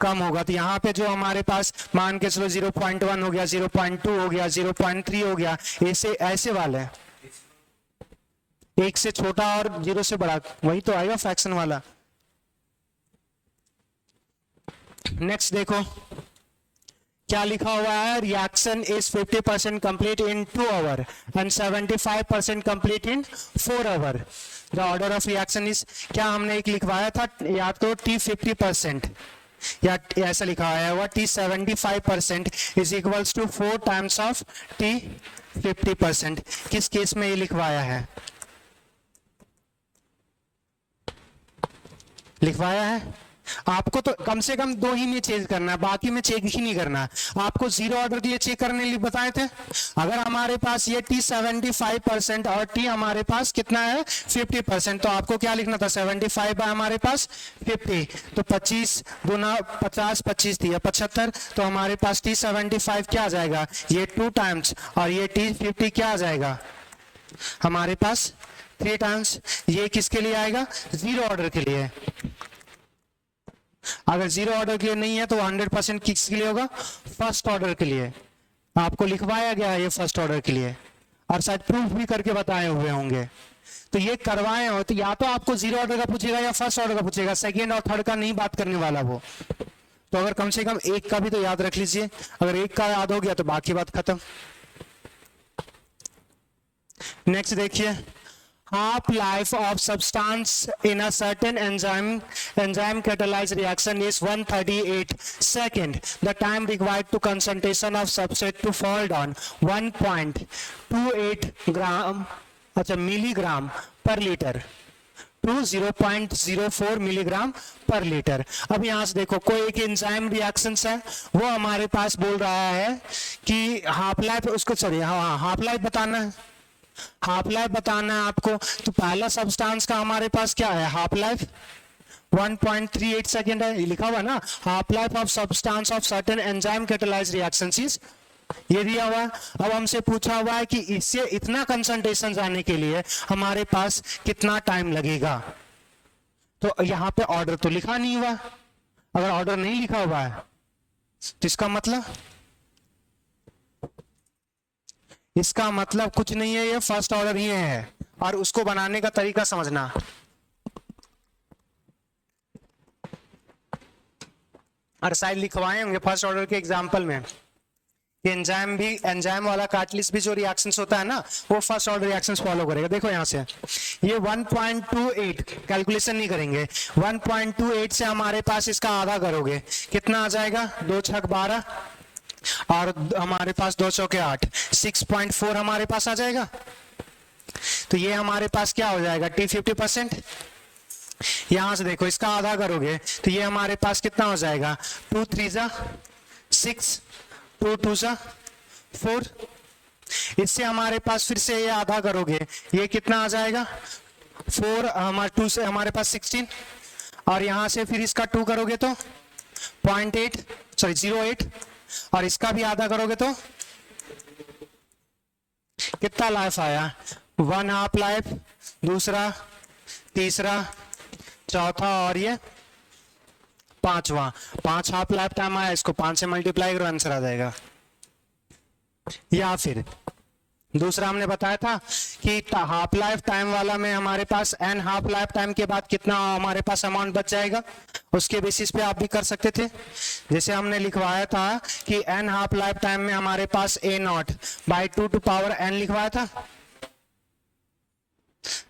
कम होगा। तो यहाँ पे जो हमारे पास मान के चलो 0.1 हो गया, 0.2 हो गया, 0.3 हो गया, ऐसे वाले 1 से छोटा और 0 से बड़ा, वही तो आएगा फ्रैक्शन वाला। नेक्स्ट देखो क्या लिखा हुआ है, reaction is 50% complete in 2 hour and 75% complete in 4 hour. The order of reaction is, क्या हमने एक लिखवाया था या तो T 50% या ऐसा लिखा है हुआ T 75% is equals to 4 times of T 50%। किस केस में ये लिखवाया है, लिखवाया है आपको तो कम से कम 2 ही में चेक करना है, बाकी में चेक ही नहीं करना है। आपको जीरो ऑर्डर के लिए चेक करने लिए बताए थे, अगर हमारे पास ये T 75% और T हमारे पास कितना है 50%, तो आपको क्या लिखना था 75 बाय हमारे पास 50, तो 25 दूना 50, 25 थी 75, तो हमारे पास T 75 क्या आ जाएगा, ये 2 टाइम्स, और ये T 50 क्या आ जाएगा हमारे पास 3 टाइम्स। ये किसके लिए आएगा, जीरो ऑर्डर के लिए। अगर जीरो ऑर्डर के लिए नहीं है तो 100% किसके लिए होगा, फर्स्ट ऑर्डर के लिए। आपको लिखवाया गया है ये फर्स्ट ऑर्डर के लिए, और शायद प्रूफ भी करके बताए हुए होंगे। तो ये करवाए हो तो या तो आपको जीरो ऑर्डर का पूछेगा या फर्स्ट ऑर्डर का पूछेगा, सेकेंड और थर्ड का नहीं बात करने वाला वो। तो अगर कम से कम एक का भी तो याद रख लीजिए, अगर एक का याद हो गया तो बाकी बात खत्म। नेक्स्ट देखिए, half life of substance in a certain enzyme catalyzed reaction is 138 second. The time required to concentration of substrate to fall down 1.28 ग्राम, अच्छा मिलीग्राम पर लीटर टू 0.04 मिलीग्राम पर लीटर। अब यहाँ से देखो, कोई एक एंजाइम रिएक्शंस है, वो हमारे पास बोल रहा है कि हाफ लाइफ, उसको सॉरी हाँ हाफ लाइफ बताना है, हाफ लाइफ बताना है आपको। तो पहला सब्सटेंस का हमारे पास क्या है, हाफ लाइफ 1.38 सेकेंड है, लिखा हुआ ना, half life of substance of certain enzyme catalysed reactions is, ये दिया हुआ है। अब हमसे पूछा हुआ है कि इससे इतना कंसंट्रेशन जाने के लिए हमारे पास कितना टाइम लगेगा। तो यहाँ पे ऑर्डर तो लिखा नहीं हुआ, अगर ऑर्डर नहीं लिखा हुआ है तो इसका मतलब कुछ नहीं है, ये फर्स्ट ऑर्डर ही है। और उसको बनाने का तरीका समझना, और शायद लिखवाए होंगे फर्स्ट ऑर्डर के एग्जांपल में, एंजाइम वाला कैटलिस्ट भी जो रिएक्शंस होता है ना, वो फर्स्ट ऑर्डर रिएक्शंस फॉलो करेगा। देखो यहाँ से ये 1.28 कैलकुलेशन नहीं करेंगे, 1.28 से हमारे पास इसका आधा करोगे, कितना आ जाएगा, 2 छक 12 और हमारे पास 2 चौके 8, 6.4 हमारे पास आ जाएगा। तो ये हमारे पास क्या हो जाएगा, T 50%। यहां से देखो इसका आधा करोगे तो ये हमारे पास कितना हो जाएगा, 2 3 जा 6, 2 2 जा 4। इससे हमारे पास फिर से ये आधा करोगे, ये कितना आ जाएगा, 4 हमारे 2 से हमारे पास 16, और यहां से फिर इसका 2 करोगे तो 0.8, और इसका भी आधा करोगे तो कितना लाइफ आया, 1 हाफ लाइफ, दूसरा, तीसरा, चौथा और ये पांचवा, 5 हाफ लाइफ टाइम आया। इसको 5 से मल्टीप्लाई करो, आंसर आ जाएगा। या फिर दूसरा हमने बताया था कि हाफ लाइफ टाइम वाला में हमारे पास n हाफ लाइफ टाइम के बाद कितना हमारे पास अमाउंट बच जाएगा, उसके बेसिस पे आप भी कर सकते थे। जैसे हमने लिखवाया था कि n हाफ लाइफ टाइम में हमारे पास a0/2 लिखवाया था।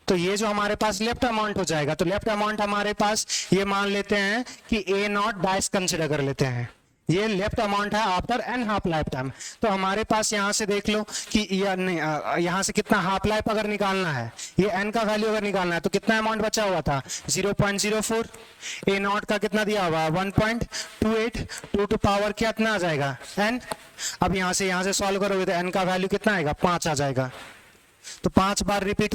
तो ये जो हमारे पास लेफ्ट अमाउंट हो जाएगा, तो लेफ्ट अमाउंट हमारे पास ये मान लेते हैं कि a0 डाइस कंसिडर कर लेते हैं, ये लेफ्ट अमाउंट है after n half life time. तो हमारे पास यहाँ से देख लो कि यहाँ से कितना हाफ लाइफ अगर निकालना है, ये n का वैल्यू अगर निकालना है तो कितना अमाउंट बचा हुआ था, 0.04, a0 का कितना दिया हुआ 1.28, 2 टू पावर कितना आ जाएगा n। अब यहाँ से सॉल्व करोगे तो n का वैल्यू कितना आएगा, 5 आ जाएगा। तो 5 बार रिपीट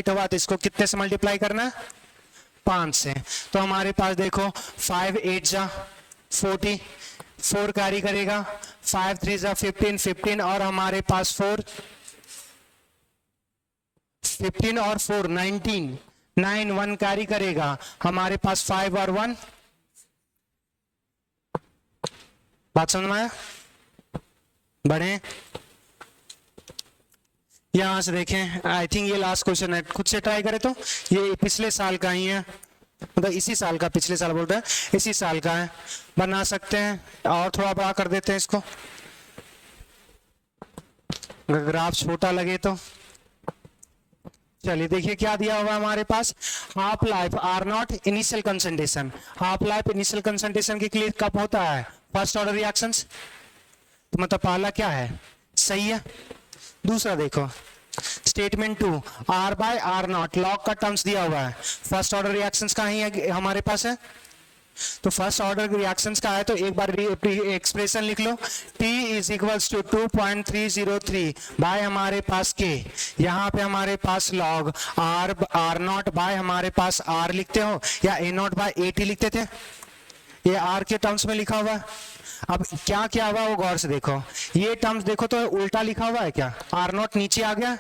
हुआ, तो इसको कितने से मल्टीप्लाई करना है, 5 से। तो हमारे पास देखो 5 8 जा 40, 4 कैरी करेगा, 5 3 जा 15 और हमारे पास 4 15 और 4 19, 9 1 कैरी करेगा, हमारे पास 5 और 1। बात समझ में आया, बढ़े। यहां से देखें, आई थिंक ये लास्ट क्वेश्चन है, खुद से ट्राई करें तो ये पिछले साल का ही है, मतलब इसी साल का, पिछले साल बोलते हैं इसी साल का है, बना सकते हैं। और थोड़ा बड़ा कर देते हैं इसको, अगर ग्राफ छोटा लगे तो। चलिए देखिए क्या दिया हुआ है हमारे पास, half life R0 initial concentration. Half life initial concentration के लिए कब होता है, फर्स्ट ऑर्डर रिएक्शंस। तो मतलब पहला क्या है, सही है। दूसरा देखो स्टेटमेंट 2, R/R0 लॉग का टर्म्स दिया हुआ है, फर्स्ट ऑर्डर रिएक्शंस का ही हमारे पास है। तो फर्स्ट ऑर्डर रिएक्शंस का है तो एक बार एक्सप्रेशन लिख लो, T is equals to 2.303 by हमारे पास K, यहाँ पे हमारे पास लॉग R0 बाय हमारे पास R लिखते हो या A0/AT लिखते थे, ये R के टर्म्स में लिखा हुआ है। अब क्या क्या हुआ वो गौर से देखो, ये टर्म्स देखो तो उल्टा लिखा हुआ है क्या, R0 नीचे आ गया,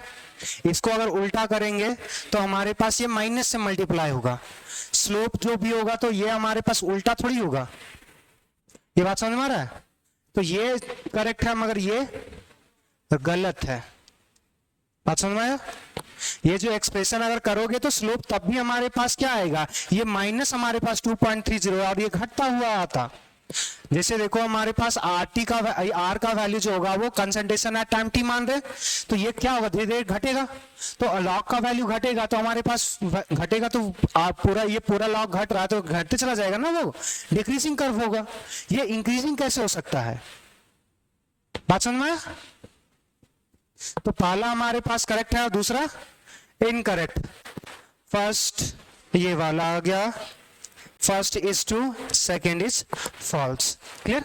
इसको अगर उल्टा करेंगे तो हमारे पास ये माइनस से मल्टीप्लाई होगा, स्लोप जो भी होगा तो ये हमारे पास उल्टा थोड़ी होगा। ये बात समझ में आ रहा है, तो ये करेक्ट है मगर ये गलत है। बात समझ में आया, ये जो एक्सप्रेशन अगर करोगे तो स्लोप तब भी हमारे पास क्या आएगा, ये माइनस हमारे पास 2.30 और ये घटता हुआ आता, जैसे देखो हमारे पास आर का वैल्यू जो होगा वो कंसंट्रेशन एट टाइम टी मान रहे, तो ये क्या होगा, धीरे धीरे घटेगा, तो लॉग का वैल्यू घटेगा तो हमारे पास घटेगा, तो ये पूरा लॉग घट रहा है तो घटते चला जाएगा ना, वो डिक्रीजिंग कर्व होगा। ये इंक्रीजिंग कैसे हो सकता है, बात समझ में आया? तो पहला हमारे पास करेक्ट है और दूसरा इनकरेक्ट। फर्स्ट ये वाला आ गया, first is true, second is false. Clear?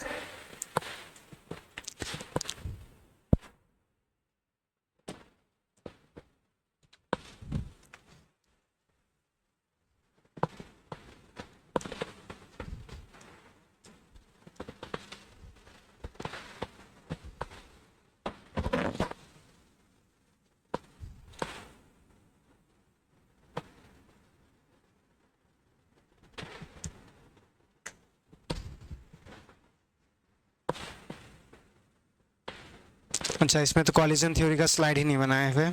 अच्छा, इसमें तो कॉलिजन थ्योरी का स्लाइड ही नहीं बनाया है।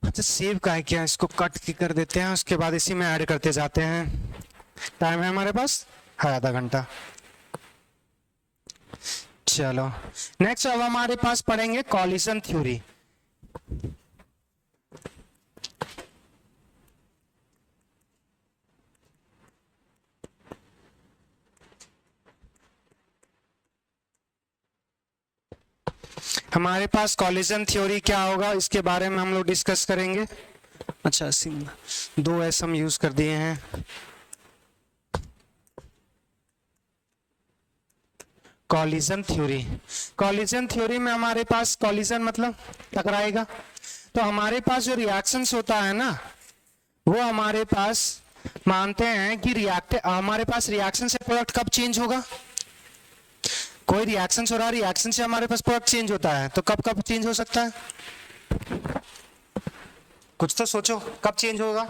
अच्छा, सेव का है क्या, इसको कट कर देते हैं, उसके बाद इसी में ऐड करते जाते हैं। टाइम है हमारे पास है आधा घंटा। चलो नेक्स्ट अब हमारे पास पढ़ेंगे कॉलिजन थ्योरी। हमारे पास कॉलिजन थ्योरी क्या होगा इसके बारे में हम लोग डिस्कस करेंगे। अच्छा, दो एस हम यूज कर दिए हैं। कॉलिजन थ्योरी, कॉलिजन थ्योरी में हमारे पास कॉलिजन मतलब टकराएगा, तो हमारे पास जो रिएक्शंस होता है ना, वो हमारे पास मानते हैं कि हमारे पास रिएक्शन से प्रोडक्ट कब चेंज होगा। कोई रिएक्शन हो रहा है, रिएक्शन से हमारे पास प्रोडक्ट चेंज होता है, तो कब कब चेंज हो सकता है, कुछ तो सोचो कब चेंज होगा।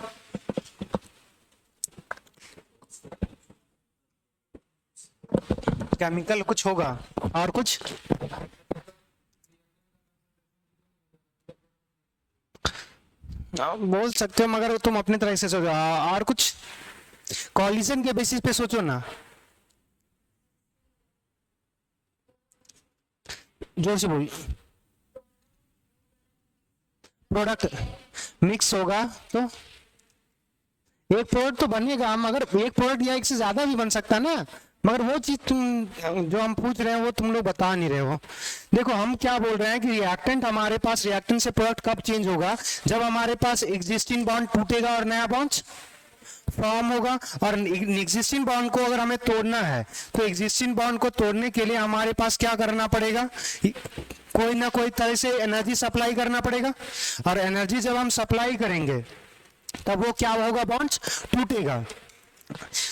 केमिकल कुछ होगा और कुछ बोल सकते हो, मगर तुम अपने तरह से सोचो। और कुछ कॉलिजन के बेसिस पे सोचो ना, जोर से बोल। प्रोडक्ट मिक्स होगा तो एक प्रोडक्ट तो बनेगा, मगर एक प्रोडक्ट या एक से ज्यादा भी बन सकता है ना, मगर वो चीज तुम जो हम पूछ रहे हैं वो तुम लोग बता नहीं रहे हो। देखो हम क्या बोल रहे हैं कि रिएक्टेंट हमारे पास, रिएक्टेंट से प्रोडक्ट कब चेंज होगा, जब हमारे पास एग्जिस्टिंग बॉन्ड टूटेगा और नया बॉन्ड फॉर्म होगा। और एग्जिस्टिंग बॉन्ड को अगर हमें तोड़ना है तो एग्जिस्टिंग बॉन्ड को तोड़ने के लिए हमारे पास क्या करना पड़ेगा, कोई ना कोई तरह से एनर्जी सप्लाई करना पड़ेगा, और एनर्जी जब हम सप्लाई करेंगे तब वो क्या होगा, बॉन्ड टूटेगा।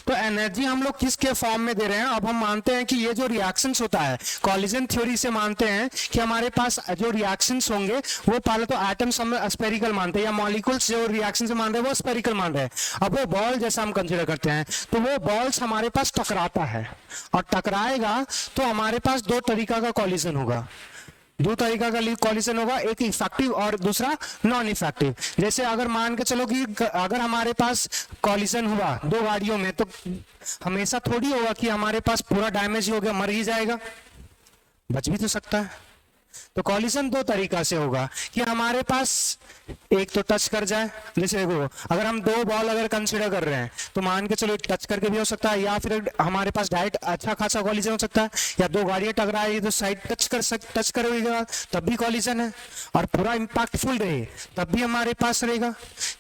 तो एनर्जी हम लोग किसके फॉर्म में दे रहे हैं, अब हम मानते हैं कि ये जो रिएक्शंस होता है, कॉलिजन थ्योरी से मानते हैं कि हमारे पास जो रिएक्शंस होंगे वो पहले तो एटम्स हम स्फेरिकल मानते हैं, या मॉलिक्यूल्स जो रिएक्शन से मान रहे हैं वो स्फेरिकल मान रहे हैं। अब वो बॉल जैसा हम कंसीडर करते हैं, तो वो बॉल्स हमारे पास टकराता है, और टकराएगा तो हमारे पास दो तरीका का कॉलिजन होगा, दो तरीका का कॉलिजन होगा, एक इफेक्टिव और दूसरा नॉन इफेक्टिव। जैसे अगर मान के चलो कि अगर हमारे पास कॉलिजन हुआ दो गाड़ियों में, तो हमेशा थोड़ी होगा कि हमारे पास पूरा डैमेज हो गया, मर ही जाएगा, बच भी तो सकता है। तो कॉलिजन दो तरीका से होगा कि हमारे पास एक तो टच कर जाए, जैसे देखो अगर हम दो बॉल अगर कंसीडर कर रहे हैं तो मान के चलो टच करके भी हो सकता है, या फिर हमारे पास डायरेक्ट अच्छा खासा कॉलिजन हो सकता है, या दो गाड़ियां टकराएगी तो साइड टच करेगा तब भी कॉलिजन है, और पूरा इंपैक्टफुल रहे तब भी हमारे पास रहेगा।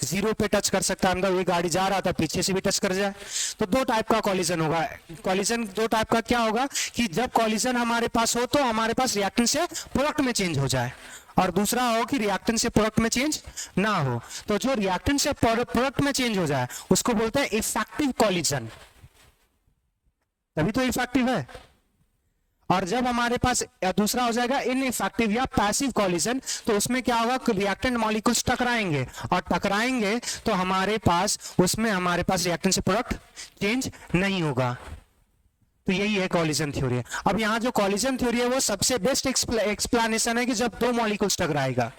जीरो पे टच कर सकता है, मतलब ये गाड़ी जा रहा था पीछे से भी टच कर जाए, तो दो टाइप का कॉलिजन होगा। कॉलिजन दो टाइप का क्या होगा कि जब कॉलिजन हमारे पास हो तो हमारे पास रिएक्टेंट से प्रोडक्ट में चेंज हो जाए, और दूसरा हो कि रिएक्टेंट से प्रोडक्ट में चेंज ना हो। तो जो रिएक्टेंट से प्रोडक्ट में चेंज हो जाए उसको बोलते हैं इफेक्टिव कॉलिजन, तभी तो इफेक्टिव है। और जब हमारे पास दूसरा हो जाएगा इनइफेक्टिव या पैसिव कॉलिजन, तो उसमें क्या होगा, रिएक्टेंट मॉलिक्यूल्स टकराएंगे, और टकराएंगे तो हमारे पास उसमें हमारे पास रिएक्टेंट से प्रोडक्ट चेंज नहीं होगा। तो यही है कॉलिजन थ्योरी। अब यहाँ जो कॉलिजन थ्योरी है वो सबसे बेस्ट एक्सप्लेनेशन है कि जब दो मॉलिक्यूल्स टकराएगा,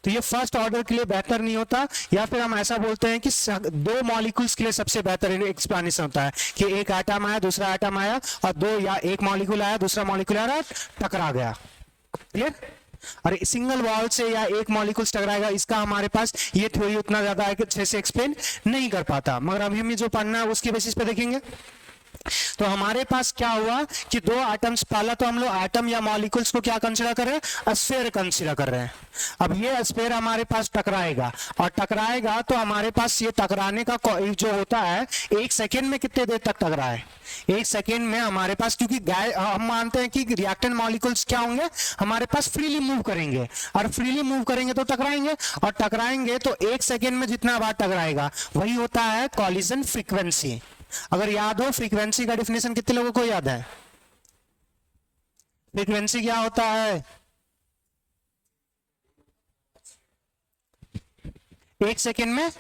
तो ये फर्स्ट ऑर्डर के लिए बेहतर नहीं होता, या फिर हम ऐसा बोलते हैं कि दो मॉलिक्यूल्स के लिए सबसे बेहतर एक्सप्लेनेशन होता है कि एक एटम आया, दूसरा एटम आया, और दो या एक मॉलिक्यूल आया, दूसरा मॉलिक्यूल आया, टकरा गया। क्लियर? और सिंगल वॉल से या एक मॉलिक्यूल टकराएगा, इसका हमारे पास ये थ्योरी उतना ज्यादा है कि अच्छे से एक्सप्लेन नहीं कर पाता, मगर अभी हमें जो पढ़ना है उसके बेसिस पे देखेंगे। तो हमारे पास क्या हुआ कि दो एटम्स, पहला तो हम लोग एटम या मॉलिक्यूल्स को क्या कंसीडर कर रहे हैं, स्फीयर कंसीडर कर रहे हैं। अब ये स्फीयर हमारे पास टकराएगा, और टकराएगा तो हमारे पास ये टकराने का जो होता है, एक सेकेंड में कितने देर तक टकराए, एक सेकेंड में हमारे पास, क्योंकि हम मानते हैं कि रिएक्टेंट मॉलिक्यूल्स क्या होंगे, हमारे पास फ्रीली मूव करेंगे, और फ्रीली मूव करेंगे तो टकराएंगे, और टकराएंगे तो एक सेकेंड में जितना बार टकराएगा वही होता है कॉलिजन फ्रीक्वेंसी। अगर याद हो फ्रीक्वेंसी का डेफिनेशन कितने लोगों को याद है? फ्रीक्वेंसी क्या होता है? एक सेकेंड में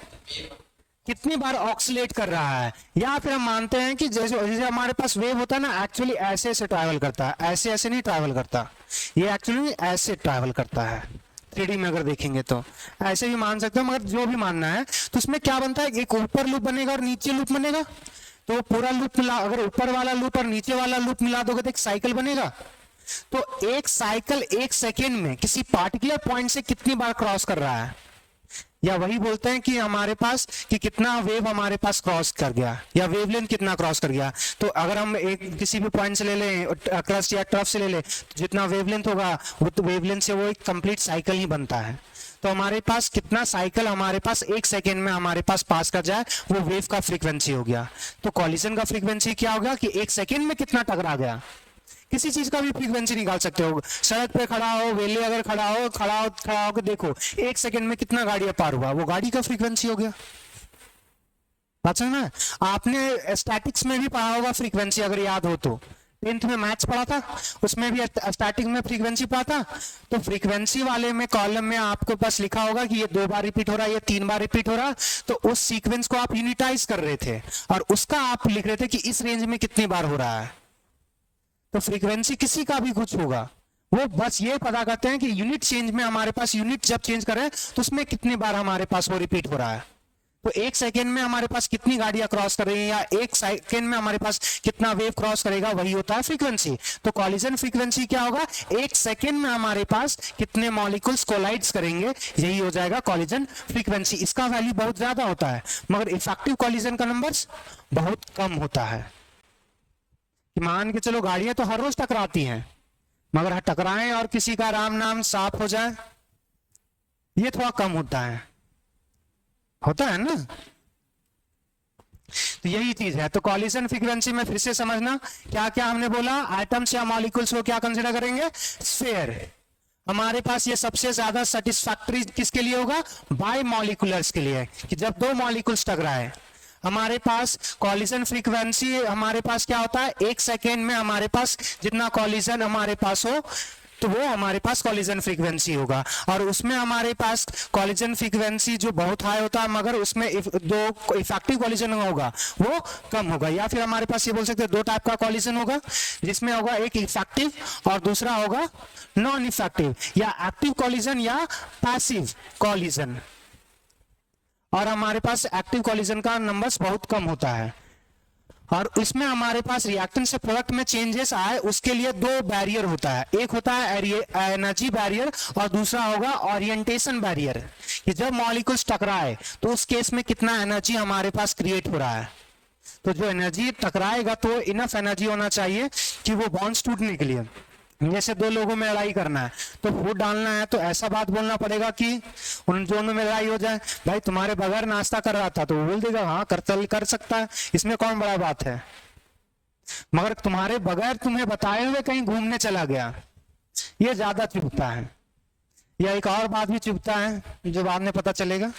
कितनी बार ऑक्सीलेट कर रहा है। या फिर हम मानते हैं कि जैसे हमारे पास वेव होता है ना, एक्चुअली ऐसे ऐसे ट्रैवल करता है, ऐसे ऐसे नहीं ट्रैवल करता, ये एक्चुअली ऐसे ट्रैवल करता है। 3D में अगर देखेंगे तो ऐसे भी मान सकते हो, मगर जो भी मानना है तो उसमें क्या बनता है, एक ऊपर लूप बनेगा और नीचे लूप बनेगा, तो पूरा लूप मिला, अगर ऊपर वाला लूप और नीचे वाला लूप मिला दोगे तो एक साइकिल बनेगा। तो एक साइकिल एक सेकेंड में किसी पार्टिकुलर पॉइंट से कितनी बार क्रॉस कर रहा है, या वही बोलते हैं कि हमारे पास कि कितना वेव हमारे पास क्रॉस कर गया, या वेवलेंथ कितना क्रॉस कर गया। तो अगर हम एक किसी भी पॉइंट से ले लें, क्रस्ट या ट्रफ से ले लें, तो जितना वेवलेंथ होगा वो तो वेवलेंथ से वो एक कंप्लीट साइकिल ही बनता है। तो हमारे पास कितना साइकिल हमारे पास एक सेकेंड में हमारे पास पास कर जाए, वो वेव का फ्रीक्वेंसी हो गया। तो कॉलिजन का फ्रीक्वेंसी क्या होगा कि एक सेकेंड में कितना टकरा गया। किसी चीज का भी फ्रीक्वेंसी निकाल सकते हो, सड़क पे खड़ा हो, वेले अगर खड़ा हो के देखो एक सेकंड में कितना गाड़ियां पार हुआ, वो गाड़ी का फ्रीक्वेंसी हो गया। बात समझ में? आपने स्टैटिक्स में भी पढ़ा होगा फ्रीक्वेंसी, अगर याद हो तो 10th में मैथ्स पढ़ा था, उसमें भी स्टैटिक में फ्रीक्वेंसी पढ़ा था। तो फ्रीक्वेंसी वाले में कॉलम में आपके पास लिखा होगा कि ये 2 बार रिपीट हो रहा है, ये 3 बार रिपीट हो रहा है, तो उस सीक्वेंस को आप यूनिटाइज कर रहे थे और उसका आप लिख रहे थे कि इस रेंज में कितनी बार हो रहा है। तो फ्रीक्वेंसी किसी का भी कुछ होगा, वो बस ये पता करते हैं कि यूनिट चेंज में हमारे पास, यूनिट जब चेंज करें तो उसमें कितनी बार हमारे पास वो रिपीट हो रहा है। तो एक सेकेंड में हमारे पास कितनी गाड़ियां क्रॉस कर रही हैं, या एक सेकेंड में हमारे पास कितना वेव क्रॉस करेगा, वही होता है फ्रीक्वेंसी। तो कॉलिजन फ्रीक्वेंसी क्या होगा, एक सेकेंड में हमारे पास कितने मॉलिक्यूल्स कोलाइड्स करेंगे, यही हो जाएगा कॉलिजन फ्रीक्वेंसी। इसका वैल्यू बहुत ज्यादा होता है, मगर इफेक्टिव कॉलिजन का नंबर्स बहुत कम होता है। मान के चलो गाड़ियां तो हर रोज टकराती हैं, मगर टकराएं और किसी का राम नाम साफ हो जाए, ये थोड़ा कम होता है ना। तो यही चीज है। तो कॉलिजन फ्रीक्वेंसी में फिर से समझना क्या क्या हमने बोला, एटम्स या मॉलिक्यूल्स को क्या कंसीडर करेंगे, स्फीयर। हमारे पास ये सबसे ज्यादा सेटिस्फैक्टरी किसके लिए होगा, बाय मॉलिक्यूलर्स के लिए, कि जब दो मॉलिक्यूल्स टकराए हमारे पास कॉलिजन फ्रीक्वेंसी हमारे पास क्या होता है, एक सेकेंड में हमारे पास जितना कॉलिजन हमारे पास हो तो वो हमारे पास कॉलिजन फ्रीक्वेंसी होगा। और उसमें हमारे पास कॉलिजन फ्रीक्वेंसी जो बहुत हाई होता है, मगर उसमें दो इफेक्टिव कॉलिजन होगा वो कम होगा। या फिर हमारे पास ये बोल सकते हैं 2 टाइप का कॉलिजन होगा, जिसमें होगा एक इफेक्टिव और दूसरा होगा नॉन इफेक्टिव, या एक्टिव कॉलिजन या पैसिव कॉलिजन। और हमारे पास एक्टिव कॉलिजन का नंबर्स बहुत कम होता है। और इसमें हमारे पास रिएक्टेंट से प्रोडक्ट में चेंजेस आए, उसके लिए 2 बैरियर होता है, एक होता है एनर्जी बैरियर और दूसरा होगा ओरिएंटेशन बैरियर, कि जब मॉलिक्यूल्स टकराए तो उस केस में कितना एनर्जी हमारे पास क्रिएट हो रहा है। तो जो एनर्जी टकराएगा तो इनफ एनर्जी होना चाहिए कि वो बॉन्ड्स टूटने के लिए। जैसे 2 लोगों में लड़ाई करना है तो फूट डालना है, तो ऐसा बात बोलना पड़ेगा कि उन दोनों में लड़ाई हो जाए, भाई तुम्हारे बगैर नाश्ता कर रहा था, तो वो बोल देगा हाँ कर सकता है, इसमें कौन बड़ा बात है। मगर तुम्हारे बगैर तुम्हें बताए हुए कहीं घूमने चला गया, ये ज्यादा चुभता है। या एक और बात भी चुभता है जो बाद में पता चलेगा।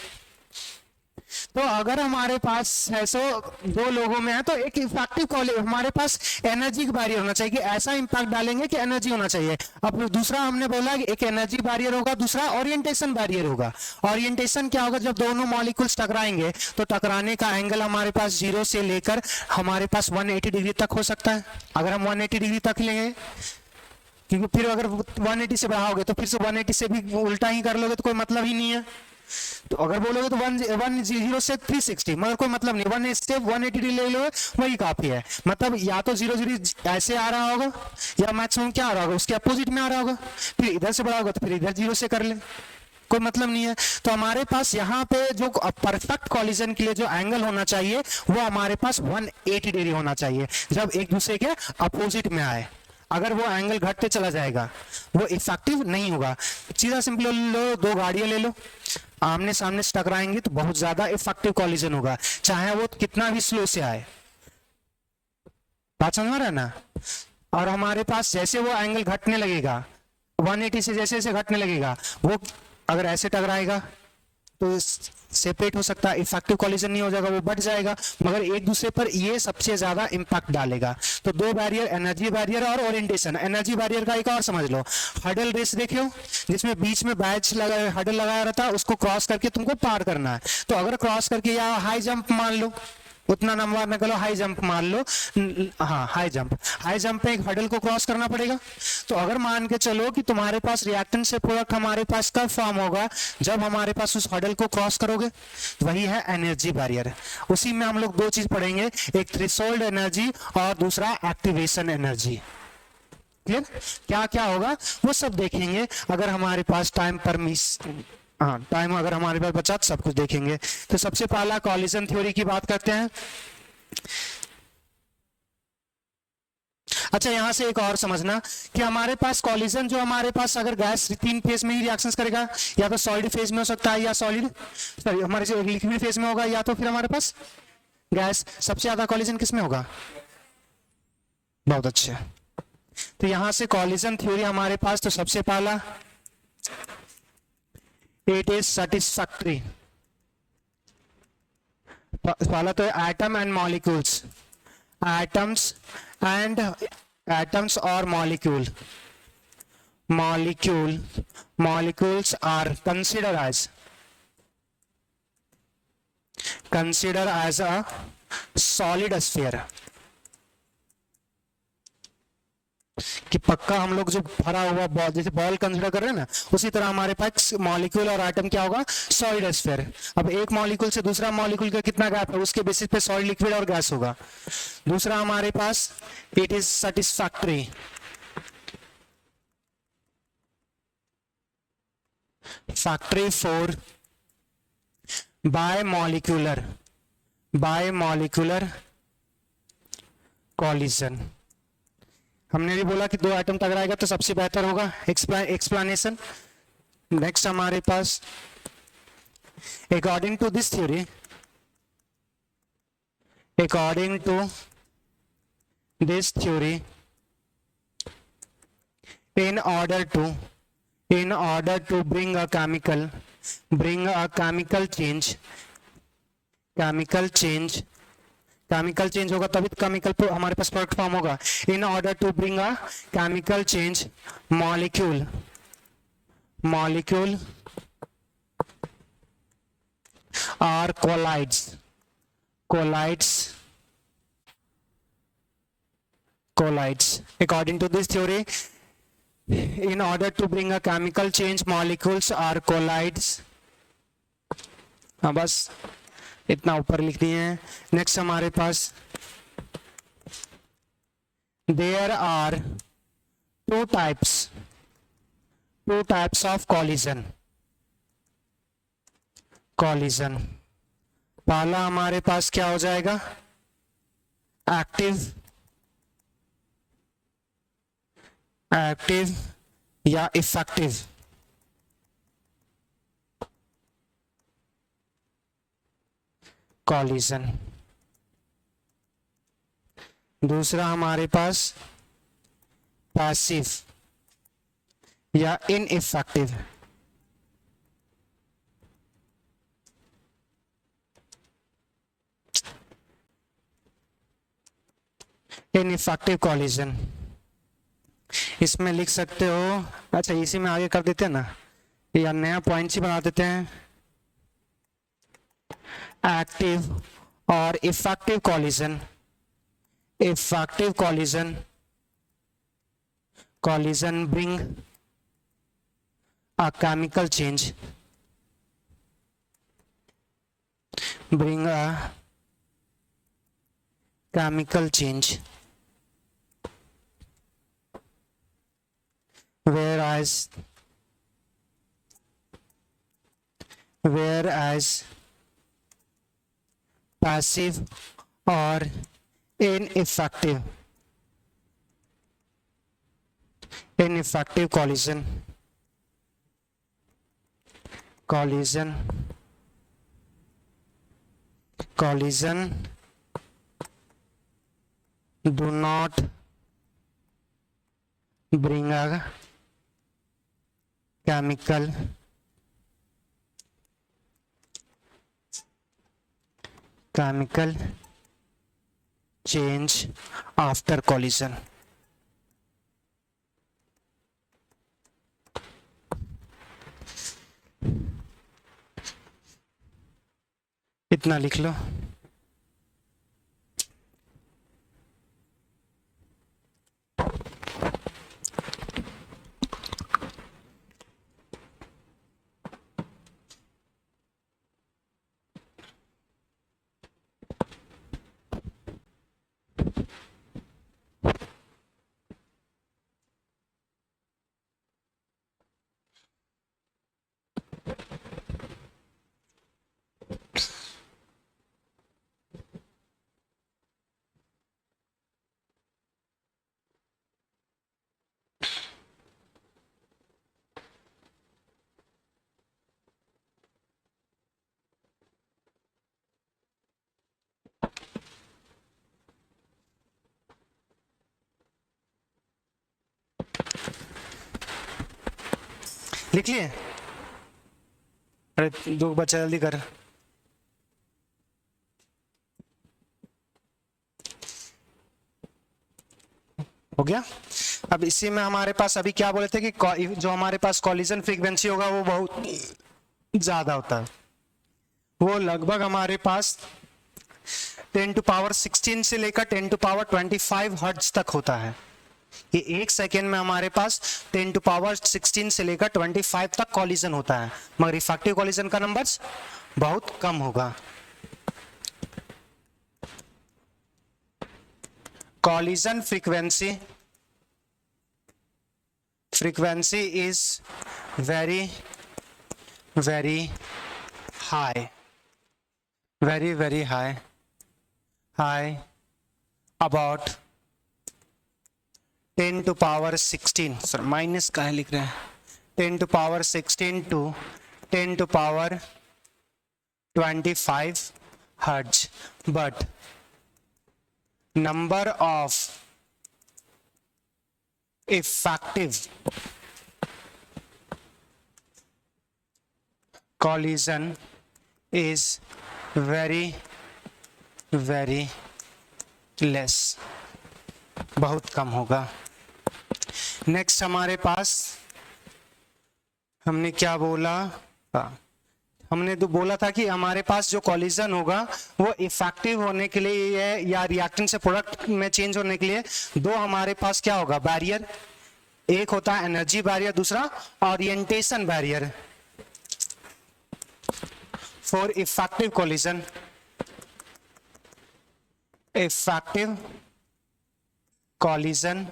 तो अगर हमारे पास ऐसे 2 लोगों में है तो एक इफेक्टिव हमारे पास एनर्जी का बैरियर होना चाहिए, कि ऐसा इंपैक्ट डालेंगे कि एनर्जी होना चाहिए। अब दूसरा हमने बोला कि एक एनर्जी बैरियर होगा, दूसरा ओरिएंटेशन बैरियर होगा। ओरिएंटेशन क्या होगा, जब दोनों मॉलिक्यूल्स टकराएंगे तो टकराने का एंगल हमारे पास 0 से लेकर हमारे पास 180 डिग्री तक हो सकता है। अगर हम 180 डिग्री तक लेंगे क्योंकि फिर अगर 180 से बढ़ाओगे तो फिर से 180 से भी उल्टा ही कर लोगे तो कोई मतलब ही नहीं है। तो अगर बोलोगे तो 110 से 360, मगर कोई मतलब नहीं, 1 से 180 ले लो वही काफी है। मतलब या तो 0 ऐसे आ रहा होगा या मैक्सिमम क्या आ रहा होगा उसके अपोजिट में आ रहा होगा, फिर इधर से बढ़ाओगे तो फिर इधर 0 से कर ले, कोई मतलब नहीं है। तो हमारे पास यहाँ पे जो परफेक्ट कॉलिजन के लिए जो एंगल होना चाहिए वो हमारे पास 180 डिग्री होना चाहिए, जब एक दूसरे के अपोजिट में आए। अगर वो एंगल घटते चला जाएगा वो इफेक्टिव नहीं होगा। सीधा सिंपल लो, दो गाड़ियां ले लो, आमने सामने से टकराएंगे तो बहुत ज्यादा इफेक्टिव कॉलिजन होगा, चाहे वो कितना भी स्लो से आए। बात समझ में रहा है ना। और हमारे पास जैसे वो एंगल घटने लगेगा 180 से, जैसे जैसे घटने लगेगा वो अगर ऐसे टकराएगा तो सेपरेट हो सकता है, इफेक्टिव कॉलिजन नहीं हो जाएगा, वो बढ़ जाएगा, मगर एक दूसरे पर ये सबसे ज्यादा इंपैक्ट डालेगा। तो दो बैरियर, एनर्जी बैरियर और ओरिएंटेशन। एनर्जी बैरियर का एक और समझ लो, हडल रेस देखियो, जिसमें बीच में बैच लगा, हडल लगाया रहता है, उसको क्रॉस करके तुमको पार करना है। तो अगर क्रॉस करके या हाई जंप मान लो, उतना नंबर न करो, हाई जंप मान लो, हाँ हाई जंप पे एक हडल को क्रॉस करना पड़ेगा। तो अगर मान के चलो कि तुम्हारे पास रिएक्टेंट से प्रोडक्ट हमारे पास कब फॉर्म होगा, जब हमारे पास उस हडल को क्रॉस करोगे, वही है एनर्जी बैरियर। उसी में हम लोग दो चीज पढ़ेंगे, एक थ्रेशोल्ड एनर्जी और दूसरा एक्टिवेशन एनर्जी। क्लियर? क्या क्या होगा वो सब देखेंगे अगर हमारे पास टाइम हाँ टाइम अगर हमारे पास बचा तो सब कुछ देखेंगे। तो सबसे पहला कॉलिजन थ्योरी की बात करते हैं। अच्छा, यहां से एक और समझना कि हमारे पास कॉलिजन जो हमारे पास अगर गैस 3 फेज में ही रिएक्शंस करेगा, या तो सॉलिड फेज में हो सकता है या हमारे लिक्विड फेज में होगा, या तो फिर हमारे पास गैस। सबसे ज्यादा कॉलिजन किस में होगा? बहुत अच्छे। तो यहां से कॉलिजन थ्योरी हमारे पास, तो सबसे पहला इट इज सेटिस्फैक्टरी। पहला तो एटम एंड मॉलिक्यूल्स, एटम्स और molecules are considered as a solid sphere। कि पक्का हम लोग जो भरा हुआ बॉल, जैसे बॉल कंसिडर कर रहे हैं ना, उसी तरह हमारे पास मॉलिक्यूल और एटम क्या होगा? Solid sphere. अब एक मॉलिक्यूल से दूसरा मॉलिक्यूल का कितना गैप है, उसके बेसिस पे सॉलिड, लिक्विड और गैस होगा। दूसरा हमारे पास it is satisfactory. Factory 4 bimolecular collision. हमने भी बोला कि दो एटम टकराएगा तो सबसे बेहतर होगा एक्सप्लेनेशन। नेक्स्ट हमारे पास according to this theory, in order to bring a chemical change होगा तभी तो केमिकल हमारे पास प्रोडक्ट फॉर्म होगा। In order to bring a chemical change, molecule और collides according to this theory, in order to bring a chemical change, molecules are collides। हाँ बस इतना ऊपर लिख दिए हैं। नेक्स्ट हमारे पास there are two types of collision। पहला हमारे पास क्या हो जाएगा? एक्टिव या इफेक्टिव। कॉलिजन। दूसरा हमारे पास पैसिव या इनइफेक्टिव। इनइफेक्टिव कॉलिजन इसमें लिख सकते हो। अच्छा, इसी में आगे कर देते हैं ना, या नया पॉइंट ही बना देते हैं। एक्टिव और effective collision bring a chemical change, bring a chemical change, whereas passive or ineffective collision do not bring a chemical change after collision. इतना लिख लो। लिख लिए? अरे दो बच्चा जल्दी कर। हो गया। अब इसी में हमारे पास अभी क्या बोले थे कि जो हमारे पास कॉलिजन फ्रीक्वेंसी होगा वो बहुत ज्यादा होता है, वो लगभग हमारे पास 10⁻16 से लेकर 10⁻25 हर्ट्ज तक होता है। ये एक सेकेंड में हमारे पास 10⁻16 से लेकर 25 तक कॉलिजन होता है, मगर इफेक्टिव कॉलिजन का नंबर्स बहुत कम होगा। Collision frequency is very high, very high, about 10⁻16, sir minus का है लिख रहे हैं, 10⁻16 to 10⁻25 hertz, but number of effective collision is very less, बहुत कम होगा। नेक्स्ट हमारे पास हमने क्या बोला, हमने तो बोला था कि हमारे पास जो कॉलिजन होगा वो इफेक्टिव होने के लिए या रिएक्टेंट से प्रोडक्ट में चेंज होने के लिए दो हमारे पास क्या होगा, बैरियर। एक होता है एनर्जी बैरियर, दूसरा orientation barrier. For effective collision,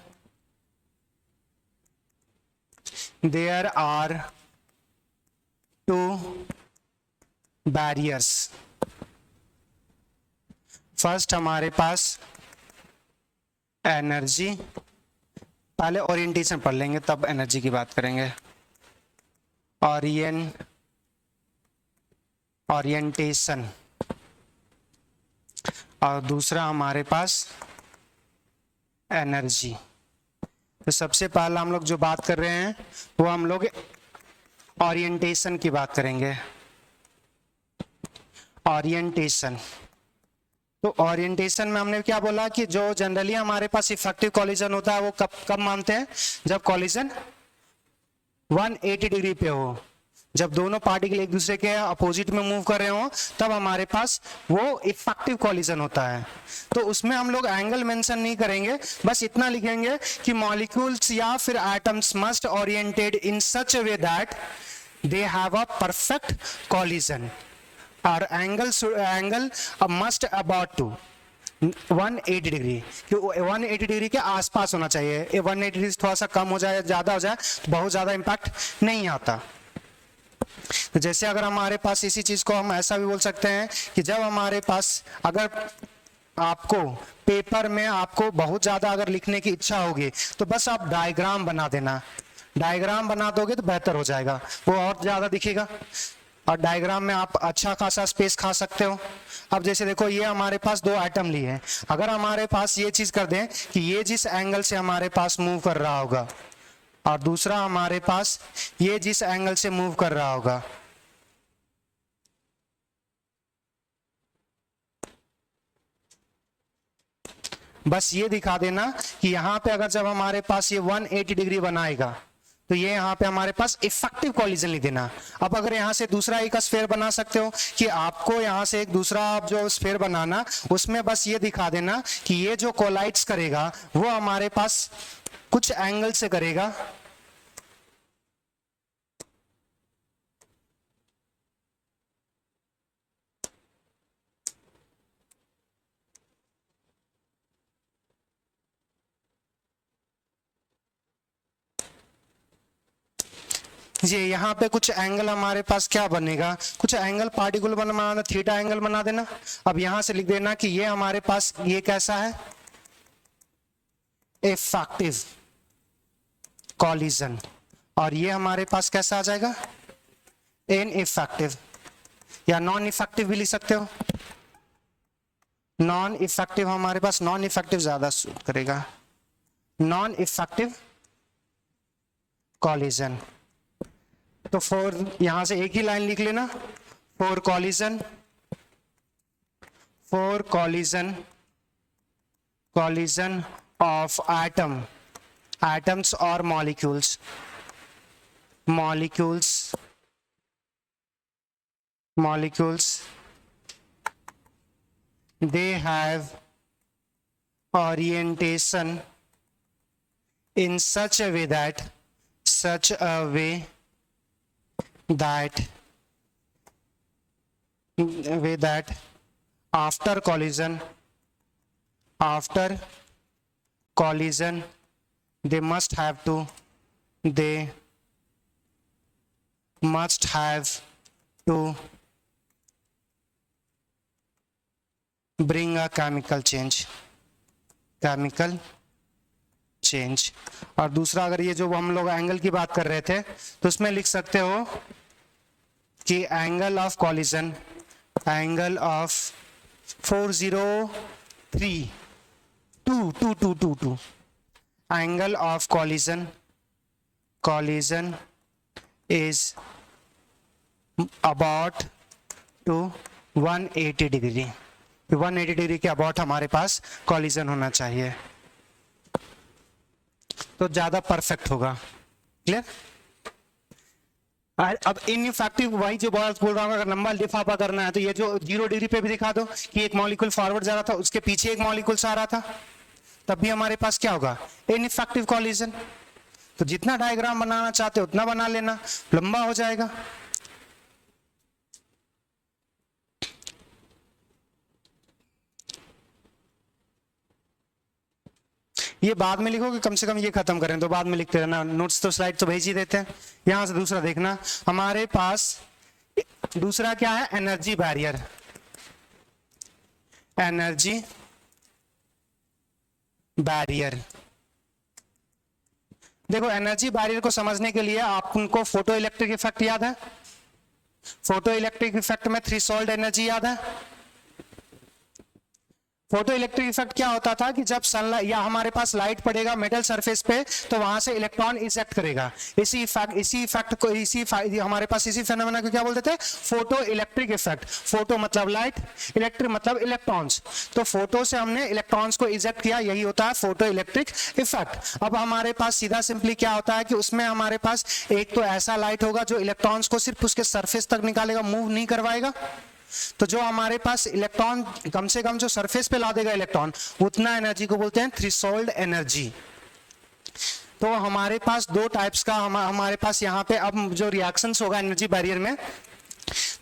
there are two barriers. First हमारे पास एनर्जी, पहले ओरिएंटेशन पढ़ लेंगे तब एनर्जी की बात करेंगे। ओरिएंटेशन, और दूसरा हमारे पास एनर्जी। तो सबसे पहला हम लोग जो बात कर रहे हैं वो हम लोग ओरिएंटेशन की बात करेंगे। ओरिएंटेशन, तो ओरिएंटेशन में हमने क्या बोला कि जो जनरली हमारे पास इफेक्टिव कॉलिजन होता है वो कब मानते हैं, जब कॉलिजन 180 डिग्री पे हो। जब दोनों पार्टिकल एक दूसरे के अपोजिट में मूव कर रहे हो तब हमारे पास वो इफेक्टिव कॉलिजन होता है। तो उसमें हम लोग एंगल मेंशन नहीं करेंगे, बस इतना लिखेंगे कि मॉलिक्यूल्स या फिर atoms must oriented in such a way that they have a perfect collision और angle must about to 180 degree, कि 180 डिग्री के आसपास होना चाहिए। 180 डिग्री थोड़ा सा कम हो जाए, ज्यादा हो जाए तो बहुत ज्यादा इंपैक्ट नहीं आता। तो जैसे अगर हमारे पास इसी चीज को हम ऐसा भी बोल सकते हैं कि जब हमारे पास अगर आपको पेपर में आपको बहुत ज्यादा अगर लिखने की इच्छा होगी तो बस आप डायग्राम बना देना, डायग्राम बना दोगे तो बेहतर हो जाएगा, वो और ज्यादा दिखेगा और डायग्राम में आप अच्छा खासा स्पेस खा सकते हो। अब जैसे देखो ये हमारे पास दो आइटम लिए हैं, अगर हमारे पास ये चीज कर दें कि ये जिस एंगल से हमारे पास मूव कर रहा होगा और दूसरा हमारे पास ये जिस एंगल से मूव कर रहा होगा, बस ये दिखा देना कि यहाँ पे अगर जब हमारे पास ये 180 डिग्री बनाएगा तो ये यहाँ पे हमारे पास इफेक्टिव कॉलिजन लिख देना। अब अगर यहाँ से दूसरा एक स्फीयर बना सकते हो कि आपको यहाँ से एक दूसरा जो स्फीयर बनाना उसमें बस ये दिखा देना कि ये जो कोलाइड्स करेगा वो हमारे पास कुछ एंगल से करेगा, ये यहाँ पे कुछ एंगल हमारे पास क्या बनेगा, कुछ एंगल पार्टिकुलर बनाना, थीटा एंगल बना देना। अब यहां से लिख देना कि ये हमारे पास ये कैसा है, इफेक्टिव कॉलिजन, और ये हमारे पास कैसा आ जाएगा, इनइफेक्टिव या नॉन इफेक्टिव भी लिख सकते हो। नॉन इफेक्टिव हमारे पास, नॉन इफेक्टिव ज्यादा सूट करेगा, नॉन इफेक्टिव कॉलिजन। तो फॉर यहां से एक ही लाइन लिख लेना, for collision, for collision, collision of atom, atoms और molecules, molecules, molecules they have orientation in such a way that after collision they must have to bring a chemical change। और दूसरा अगर ये जो हम लोग एंगल की बात कर रहे थे तो उसमें लिख सकते हो कि angle of collision, angle of 403 angle of collision is about to 180 degree, 180 degree के अबाउट हमारे पास कॉलिजन होना चाहिए तो ज्यादा परफेक्ट होगा। क्लियर? अब इनइफेक्टिव वही जो बोल रहा हूँ, अगर लंबा लिफाफा करना है तो ये जो 0 डिग्री पे भी दिखा दो कि एक मॉलिक्यूल फॉरवर्ड जा रहा था, उसके पीछे एक मॉलिक्यूल आ रहा था, तब भी हमारे पास क्या होगा, इनइफेक्टिव कॉलिजन। तो जितना डायग्राम बनाना चाहते हो उतना बना लेना, लंबा हो जाएगा। ये बाद में लिखोगे, कम से कम ये खत्म करें तो बाद में लिखते रहना, नोट्स तो स्लाइड तो भेज ही देते हैं। यहां से दूसरा देखना, हमारे पास दूसरा क्या है, एनर्जी बैरियर, एनर्जी बैरियर। देखो एनर्जी बैरियर को समझने के लिए आप उनको फोटो इलेक्ट्रिक इफेक्ट याद है, फोटो इलेक्ट्रिक इफेक्ट में थ्रेशोल्ड एनर्जी याद है, फोटो इलेक्ट्रिक इफेक्ट क्या होता था कि जब सनलाइट या हमारे पास लाइट पड़ेगा मेटल सरफेस पे तो वहां से इलेक्ट्रॉन इजेक्ट करेगा। हमारे पास इसी फेनोमेना को क्या बोलते थे? Photo electric effect. फोटो मतलब लाइट, इलेक्ट्रिक मतलब इलेक्ट्रॉन्स। तो फोटो से हमने इलेक्ट्रॉन्स को इजेक्ट किया, यही होता है फोटो इलेक्ट्रिक इफेक्ट। अब हमारे पास सीधा सिंपली क्या होता है कि उसमें हमारे पास एक तो ऐसा लाइट होगा जो इलेक्ट्रॉन्स को सिर्फ उसके सरफेस तक निकालेगा, मूव नहीं करवाएगा। तो जो हमारे पास इलेक्ट्रॉन कम से कम जो सरफेस पे ला देगा इलेक्ट्रॉन, उतना एनर्जी को बोलते हैं थ्रेशोल्ड एनर्जी। तो हमारे पास दो टाइप्स का हमारे पास यहाँ पे अब जो रिएक्शंस होगा एनर्जी बैरियर में,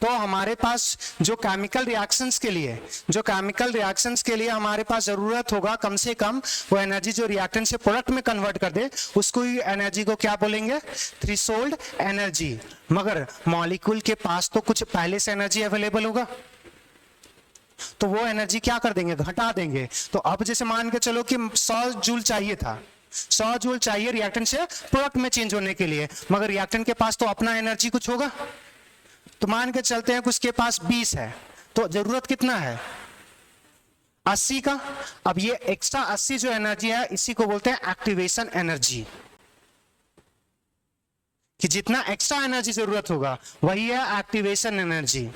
तो हमारे पास जो केमिकल रिएक्शंस के लिए हमारे पास जरूरत होगा कम से कम वो एनर्जी जो रिएक्टेंट से प्रोडक्ट में कन्वर्ट कर दे, उसको ही एनर्जी को क्या बोलेंगे? Threshold energy. मगर मॉलिक्यूल के पास तो कुछ पहले से एनर्जी अवेलेबल होगा, तो वो एनर्जी क्या कर देंगे? घटा देंगे। तो अब जैसे मान के चलो कि 100 जूल चाहिए था, 100 जूल चाहिए रिएक्टेंट से प्रोडक्ट में चेंज होने के लिए, मगर रिएक्टेंट के पास तो अपना एनर्जी कुछ होगा। तो मान के चलते हैं कि उसके पास 20 है, तो जरूरत कितना है? 80 का। अब ये एक्स्ट्रा 80 जो एनर्जी है, इसी को बोलते हैं एक्टिवेशन एनर्जी। कि जितना एक्स्ट्रा एनर्जी जरूरत होगा वही है एक्टिवेशन एनर्जी।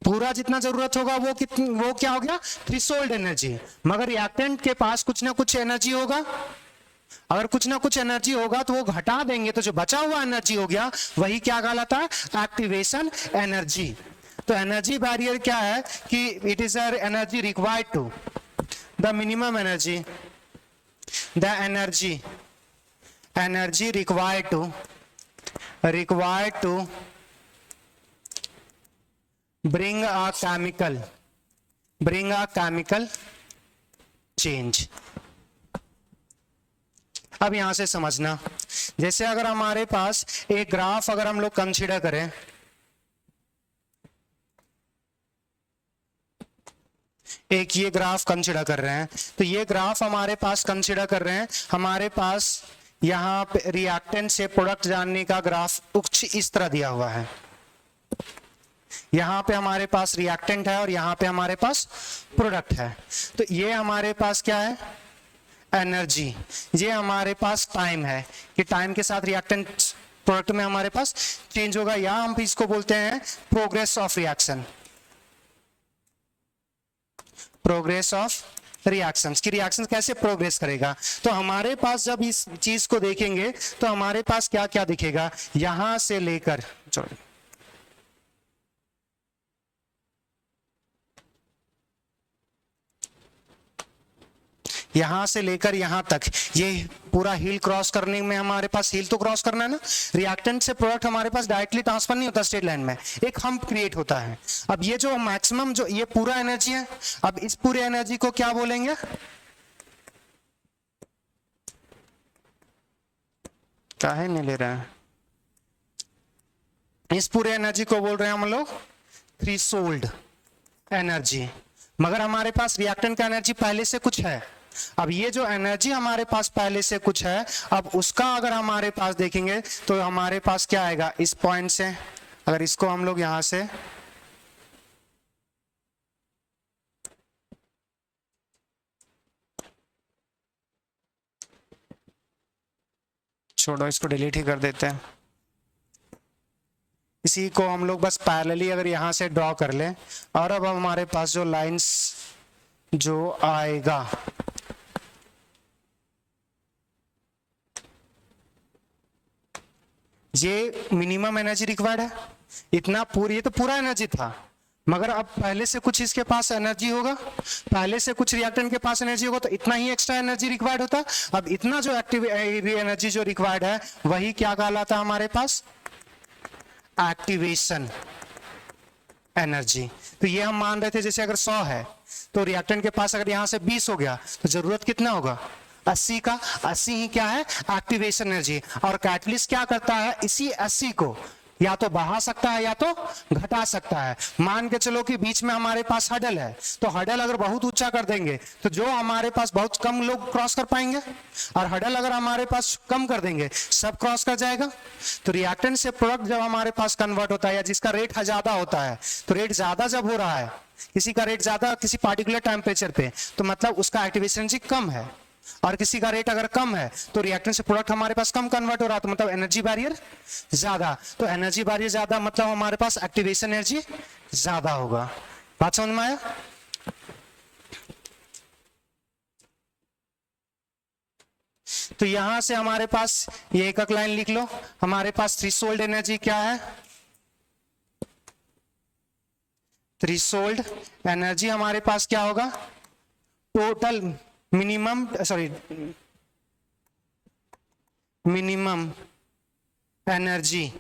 पूरा जितना जरूरत होगा वो क्या हो गया? Threshold energy. मगर रिएक्टेंट के पास कुछ ना कुछ एनर्जी होगा, अगर कुछ ना कुछ एनर्जी होगा तो वो घटा देंगे, तो जो बचा हुआ एनर्जी हो गया वही क्या कहलाता है? Activation energy. तो एनर्जी बैरियर क्या है कि it is energy required to the minimum energy, the energy required to bring a chemical change। अब यहां से समझना, जैसे अगर हमारे पास एक ग्राफ अगर हम लोग कंसीडर करें, एक ये ग्राफ कंसीडर कर रहे हैं, तो ये ग्राफ हमारे पास कंसीडर कर रहे हैं, हमारे पास यहाँ पे रिएक्टेंट से प्रोडक्ट जानने का ग्राफ कुछ इस तरह दिया हुआ है। यहाँ पे हमारे पास रिएक्टेंट है और यहाँ पे हमारे पास प्रोडक्ट है। तो ये हमारे पास क्या है? एनर्जी। ये हमारे पास टाइम है कि टाइम के साथ रिएक्टेंट प्रोडक्ट में हमारे पास चेंज होगा, या हम इसको बोलते हैं progress of reaction. Progress of reactions की रिएक्शन कैसे प्रोग्रेस करेगा। तो हमारे पास जब इस चीज को देखेंगे तो हमारे पास क्या क्या दिखेगा, यहां से लेकर यहां से लेकर यहां तक, ये पूरा हिल क्रॉस करने में हमारे पास हिल तो क्रॉस करना है ना, रिएक्टेंट से प्रोडक्ट हमारे पास डायरेक्टली ट्रांसफर नहीं होता स्ट्रेट लाइन में, एक हम्प क्रिएट होता है। अब ये जो मैक्सिमम जो ये पूरा एनर्जी है, अब इस पूरे एनर्जी को क्या बोलेंगे? काहे नहीं ले रहा है? इस पूरे एनर्जी को बोल रहे हैं हम लोग थ्रेशोल्ड एनर्जी। मगर हमारे पास रिएक्टेंट का एनर्जी पहले से कुछ है। अब ये जो एनर्जी हमारे पास पहले से कुछ है, अब उसका अगर हमारे पास देखेंगे तो हमारे पास क्या आएगा? इस पॉइंट से अगर इसको हम लोग यहां से छोड़ो, इसको डिलीट ही कर देते हैं, इसी को हम लोग बस पैरेलली अगर यहां से ड्रॉ कर ले, और अब हमारे पास जो लाइंस जो आएगा, ये मिनिमम एनर्जी रिक्वायर्ड है, इतना पूरी, ये तो पूरा एनर्जी था, मगर अब पहले से कुछ इसके पास एनर्जी होगा, पहले से कुछ रिएक्टेंट के पास एनर्जी होगा, तो इतना ही एक्स्ट्रा एनर्जी रिक्वायर्ड होता। अब इतना जो एक्टिव एनर्जी जो रिक्वायर्ड है वही क्या कहलाता है हमारे पास? Activation energy. तो ये हम मान रहे थे जैसे अगर 100 है तो रिएक्टेंट के पास अगर यहां से 20 हो गया तो जरूरत कितना होगा? 80 का। 80 ही क्या है? Activation energy. और कैटलिस्ट क्या करता है? इसी 80 को या तो बढ़ा सकता है या तो घटा सकता है। मान के चलो कि बीच में हमारे पास हडल है, तो हडल अगर बहुत ऊंचा कर देंगे तो जो हमारे पास बहुत कम लोग क्रॉस कर पाएंगे, और हडल अगर हमारे पास कम कर देंगे सब क्रॉस कर जाएगा। तो रिएक्टेंट से प्रोडक्ट जब हमारे पास कन्वर्ट होता है या जिसका रेट ज्यादा होता है, तो रेट ज्यादा जब हो रहा है किसी का रेट ज्यादा किसी पार्टिकुलर टेम्परेचर पे, तो मतलब उसका एक्टिवेशन एनर्जी कम है, और किसी का रेट अगर कम है तो रिएक्टेंट से प्रोडक्ट हमारे पास कम कन्वर्ट हो रहा है, तो मतलब एनर्जी बैरियर ज्यादा, तो एनर्जी बैरियर ज्यादा मतलब हमारे पास एक्टिवेशन एनर्जी ज्यादा होगा। बात समझ में आया? तो यहां से हमारे पास ये एक लाइन लिख लो, हमारे पास थ्रेशोल्ड एनर्जी क्या है? थ्रेशोल्ड एनर्जी हमारे पास क्या होगा? Total minimum energy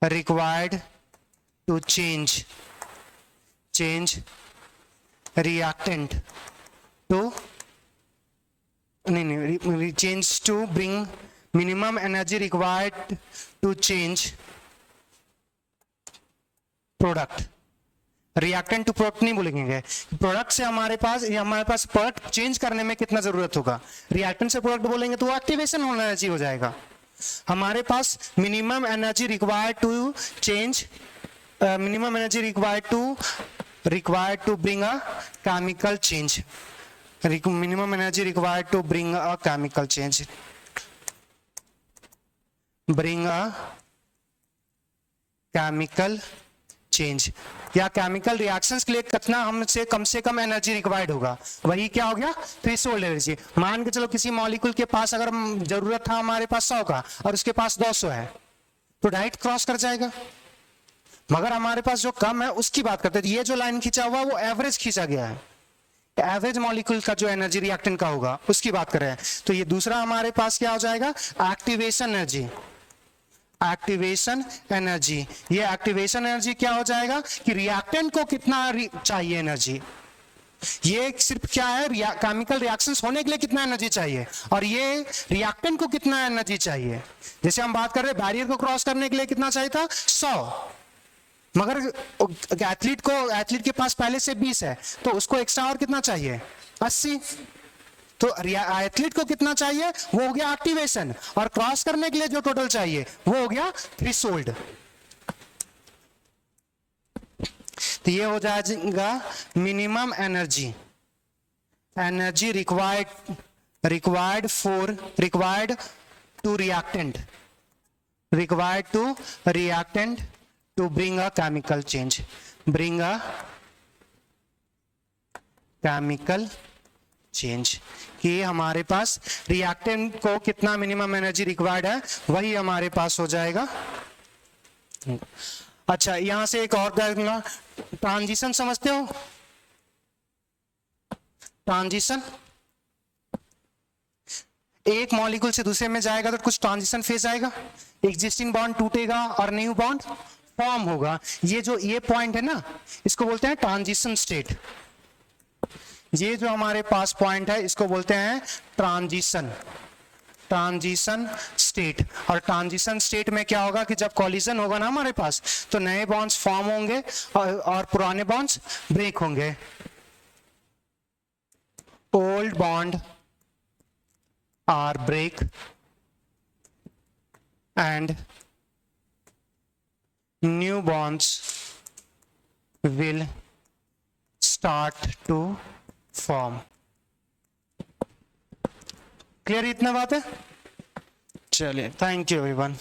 required to change reactant to change to bring minimum energy required to change product। Reactant to product नहीं बोलेंगे, प्रोडक्ट से हमारे पास प्रोडक्ट चेंज करने में कितना जरूरत होगा, रिएक्टेंट से प्रोडक्ट बोलेंगे तो वो एक्टिवेशन होना एनर्जी हो जाएगा। हमारे पास minimum energy required to change minimum energy required to bring a chemical change, minimum energy required to bring a chemical change, या केमिकल रिएक्शंस के लिए कितना हमसे कम से कम एनर्जी रिक्वायर्ड होगा, वही क्या हो गया? Threshold energy. मान के चलो किसी मॉलिक्यूल के पास अगर जरूरत था हमारे पास 100 का और उसके पास 200 है, तो डायरेक्ट क्रॉस कर जाएगा, मगर हमारे पास जो कम है उसकी बात करते हैं। ये जो लाइन खींचा हुआ वो एवरेज खींचा गया है, एवरेज मॉलिक्यूल का जो एनर्जी रिएक्टेंट का होगा उसकी बात कर रहे हैं। तो ये दूसरा हमारे पास क्या हो जाएगा? Activation energy. ये एक्टिवेशन एनर्जी क्या हो जाएगा कि रिएक्टेंट को कितना चाहिए एनर्जी, ये सिर्फ क्या है केमिकल रिएक्शंस होने के लिए कितना एनर्जी चाहिए, और ये रिएक्टेंट को कितना एनर्जी चाहिए। जैसे हम बात कर रहे हैं बैरियर को क्रॉस करने के लिए कितना चाहिए था? 100, मगर एथलीट के पास पहले से 20 है, तो उसको एक्स्ट्रा और कितना चाहिए? 80। तो एथलीट को कितना चाहिए? वो हो गया एक्टिवेशन, और क्रॉस करने के लिए जो टोटल चाहिए वो हो गया थ्रेशोल्ड। तो ये हो जाएगा minimum energy required to reactant to bring a chemical change, कि हमारे पास रिएक्टेंट को कितना मिनिमम एनर्जी रिक्वायर्ड है वही हमारे पास हो जाएगा। अच्छा, यहां से एक और देखना, ट्रांजिशन समझते हो? ट्रांजिशन, एक मॉलिक्यूल से दूसरे में जाएगा तो कुछ ट्रांजिशन फेज आएगा, एग्जिस्टिंग बॉन्ड टूटेगा और न्यू बॉन्ड फॉर्म होगा। ये पॉइंट है ना, इसको बोलते हैं ट्रांजिशन स्टेट। ये जो हमारे पास पॉइंट है इसको बोलते हैं ट्रांजिशन स्टेट। और ट्रांजिशन स्टेट में क्या होगा कि जब कॉलिजन होगा ना हमारे पास, तो नए बॉन्ड्स फॉर्म होंगे और पुराने बॉन्ड्स ब्रेक होंगे। Old bond are break and new bonds will start to form। Clear इतना बात है? चलिए, थैंक यू एवरीवन।